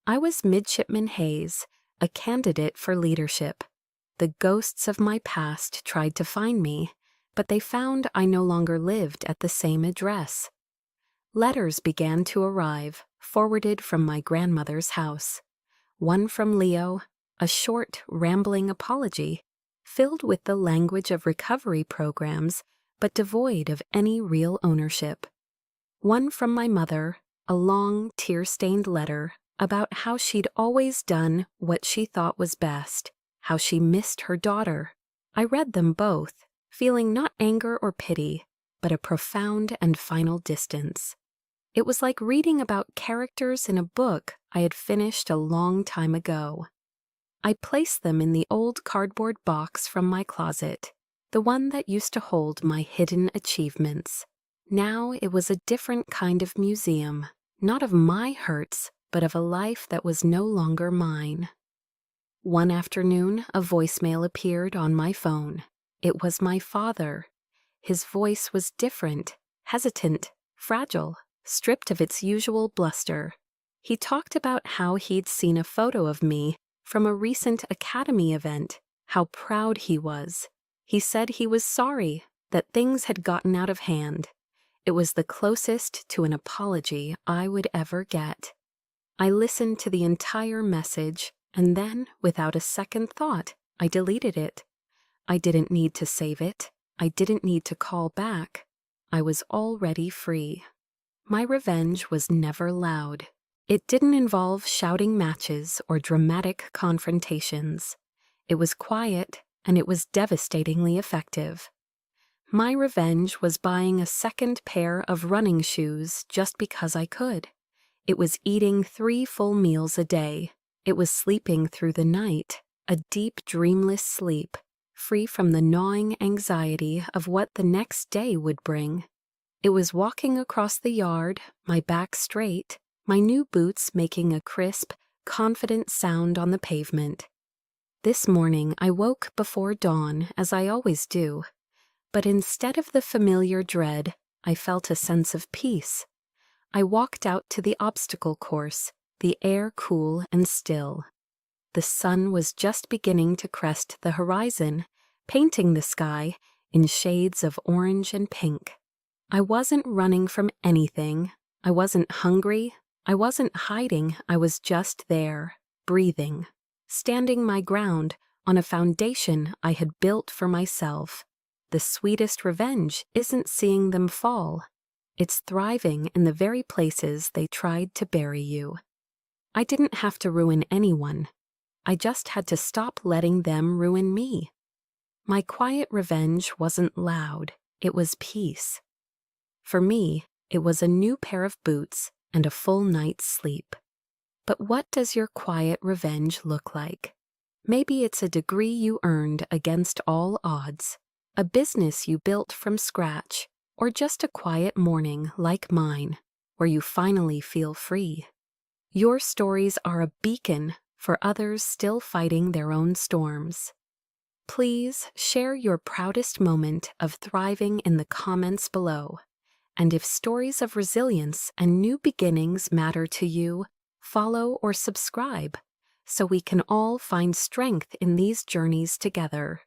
Speaker 1: I was Midshipman Hayes, a candidate for leadership. The ghosts of my past tried to find me, but they found I no longer lived at the same address. Letters began to arrive, forwarded from my grandmother's house. One from Leo, a short, rambling apology, filled with the language of recovery programs, but devoid of any real ownership. One from my mother, a long, tear-stained letter about how she'd always done what she thought was best, how she missed her daughter. I read them both, feeling not anger or pity, but a profound and final distance. It was like reading about characters in a book I had finished a long time ago. I placed them in the old cardboard box from my closet, the one that used to hold my hidden achievements. Now it was a different kind of museum, not of my hurts, but of a life that was no longer mine. One afternoon, a voicemail appeared on my phone. It was my father. His voice was different, hesitant, fragile, stripped of its usual bluster. He talked about how he'd seen a photo of me from a recent academy event, how proud he was. He said he was sorry that things had gotten out of hand. It was the closest to an apology I would ever get. I listened to the entire message, and then, without a second thought, I deleted it. I didn't need to save it. I didn't need to call back. I was already free. My revenge was never loud. It didn't involve shouting matches or dramatic confrontations. It was quiet, and it was devastatingly effective. My revenge was buying a second pair of running shoes just because I could. It was eating 3 full meals a day. It was sleeping through the night, a deep, dreamless sleep, free from the gnawing anxiety of what the next day would bring. It was walking across the yard, my back straight, my new boots making a crisp, confident sound on the pavement. This morning I woke before dawn, as I always do, but instead of the familiar dread, I felt a sense of peace. I walked out to the obstacle course, the air cool and still. The sun was just beginning to crest the horizon, painting the sky in shades of orange and pink. I wasn't running from anything. I wasn't hungry. I wasn't hiding. I was just there, breathing, standing my ground on a foundation I had built for myself. The sweetest revenge isn't seeing them fall. It's thriving in the very places they tried to bury you. I didn't have to ruin anyone. I just had to stop letting them ruin me. My quiet revenge wasn't loud. It was peace. For me, it was a new pair of boots and a full night's sleep. But what does your quiet revenge look like? Maybe it's a degree you earned against all odds, a business you built from scratch, or just a quiet morning like mine, where you finally feel free. Your stories are a beacon for others still fighting their own storms. Please share your proudest moment of thriving in the comments below. And if stories of resilience and new beginnings matter to you, follow or subscribe so we can all find strength in these journeys together.